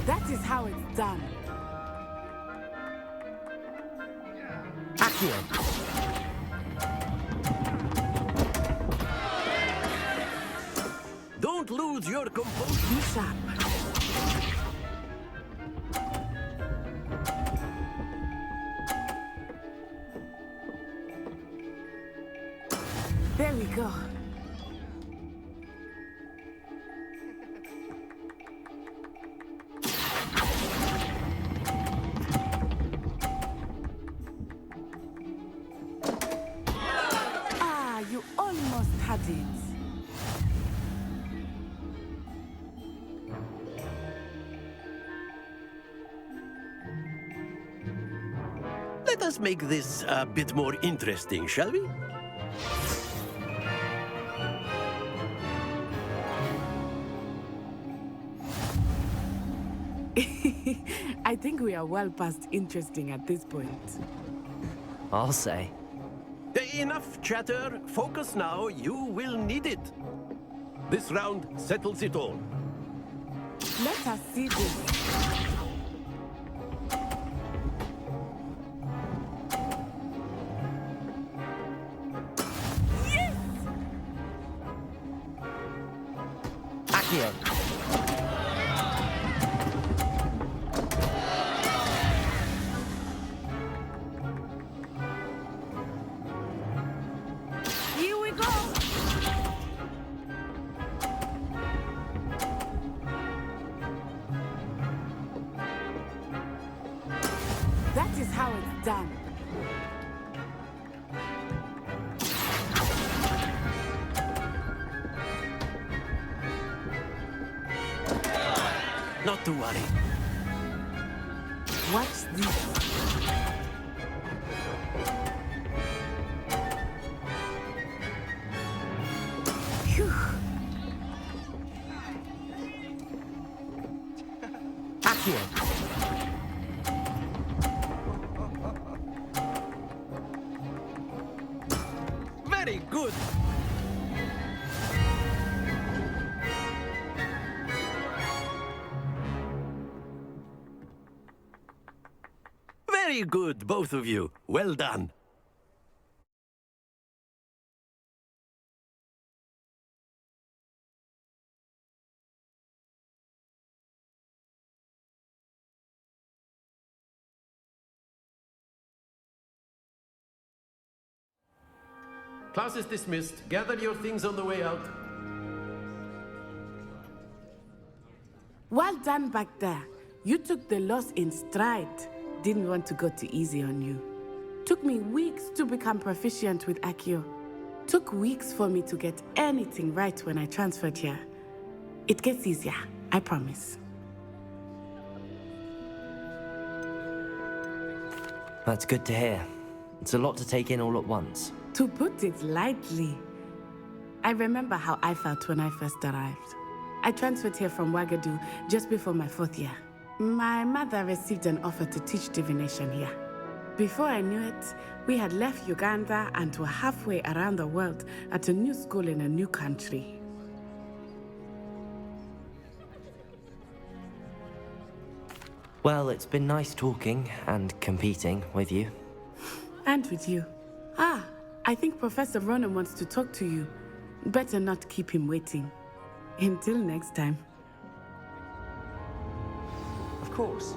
S14: That is how it's done.
S22: Accio. Don't lose your composure.
S14: Be sharp. There we go. Ah, you almost had it.
S22: Let us make this a bit more interesting, shall we?
S14: I think we are well past interesting at this point.
S2: I'll say.
S22: Enough chatter. Focus now. You will need it. This round settles it all.
S14: Let us see this. Yes!
S2: Accio.
S14: Here we go! That is how it's done.
S22: Not to worry.
S14: Watch this. Phew.
S22: Accio. Very good. Very good, both of you. Well done. Class is dismissed. Gather your things on the way out.
S14: Well done back there. You took the loss in stride. Didn't want to go too easy on you. Took me weeks to become proficient with Accio. Took weeks for me to get anything right when I transferred here. It gets easier, I promise.
S2: That's good to hear. It's a lot to take in all at once.
S14: To put it lightly, I remember how I felt when I first arrived. I transferred here from Wagadu just before my 4th year. My mother received an offer to teach divination here. Before I knew it, we had left Uganda and were halfway around the world at a new school in a new country.
S2: Well, it's been nice talking and competing with you.
S14: And with you. Ah, I think Professor Ronan wants to talk to you. Better not keep him waiting. Until next time.
S12: Of course.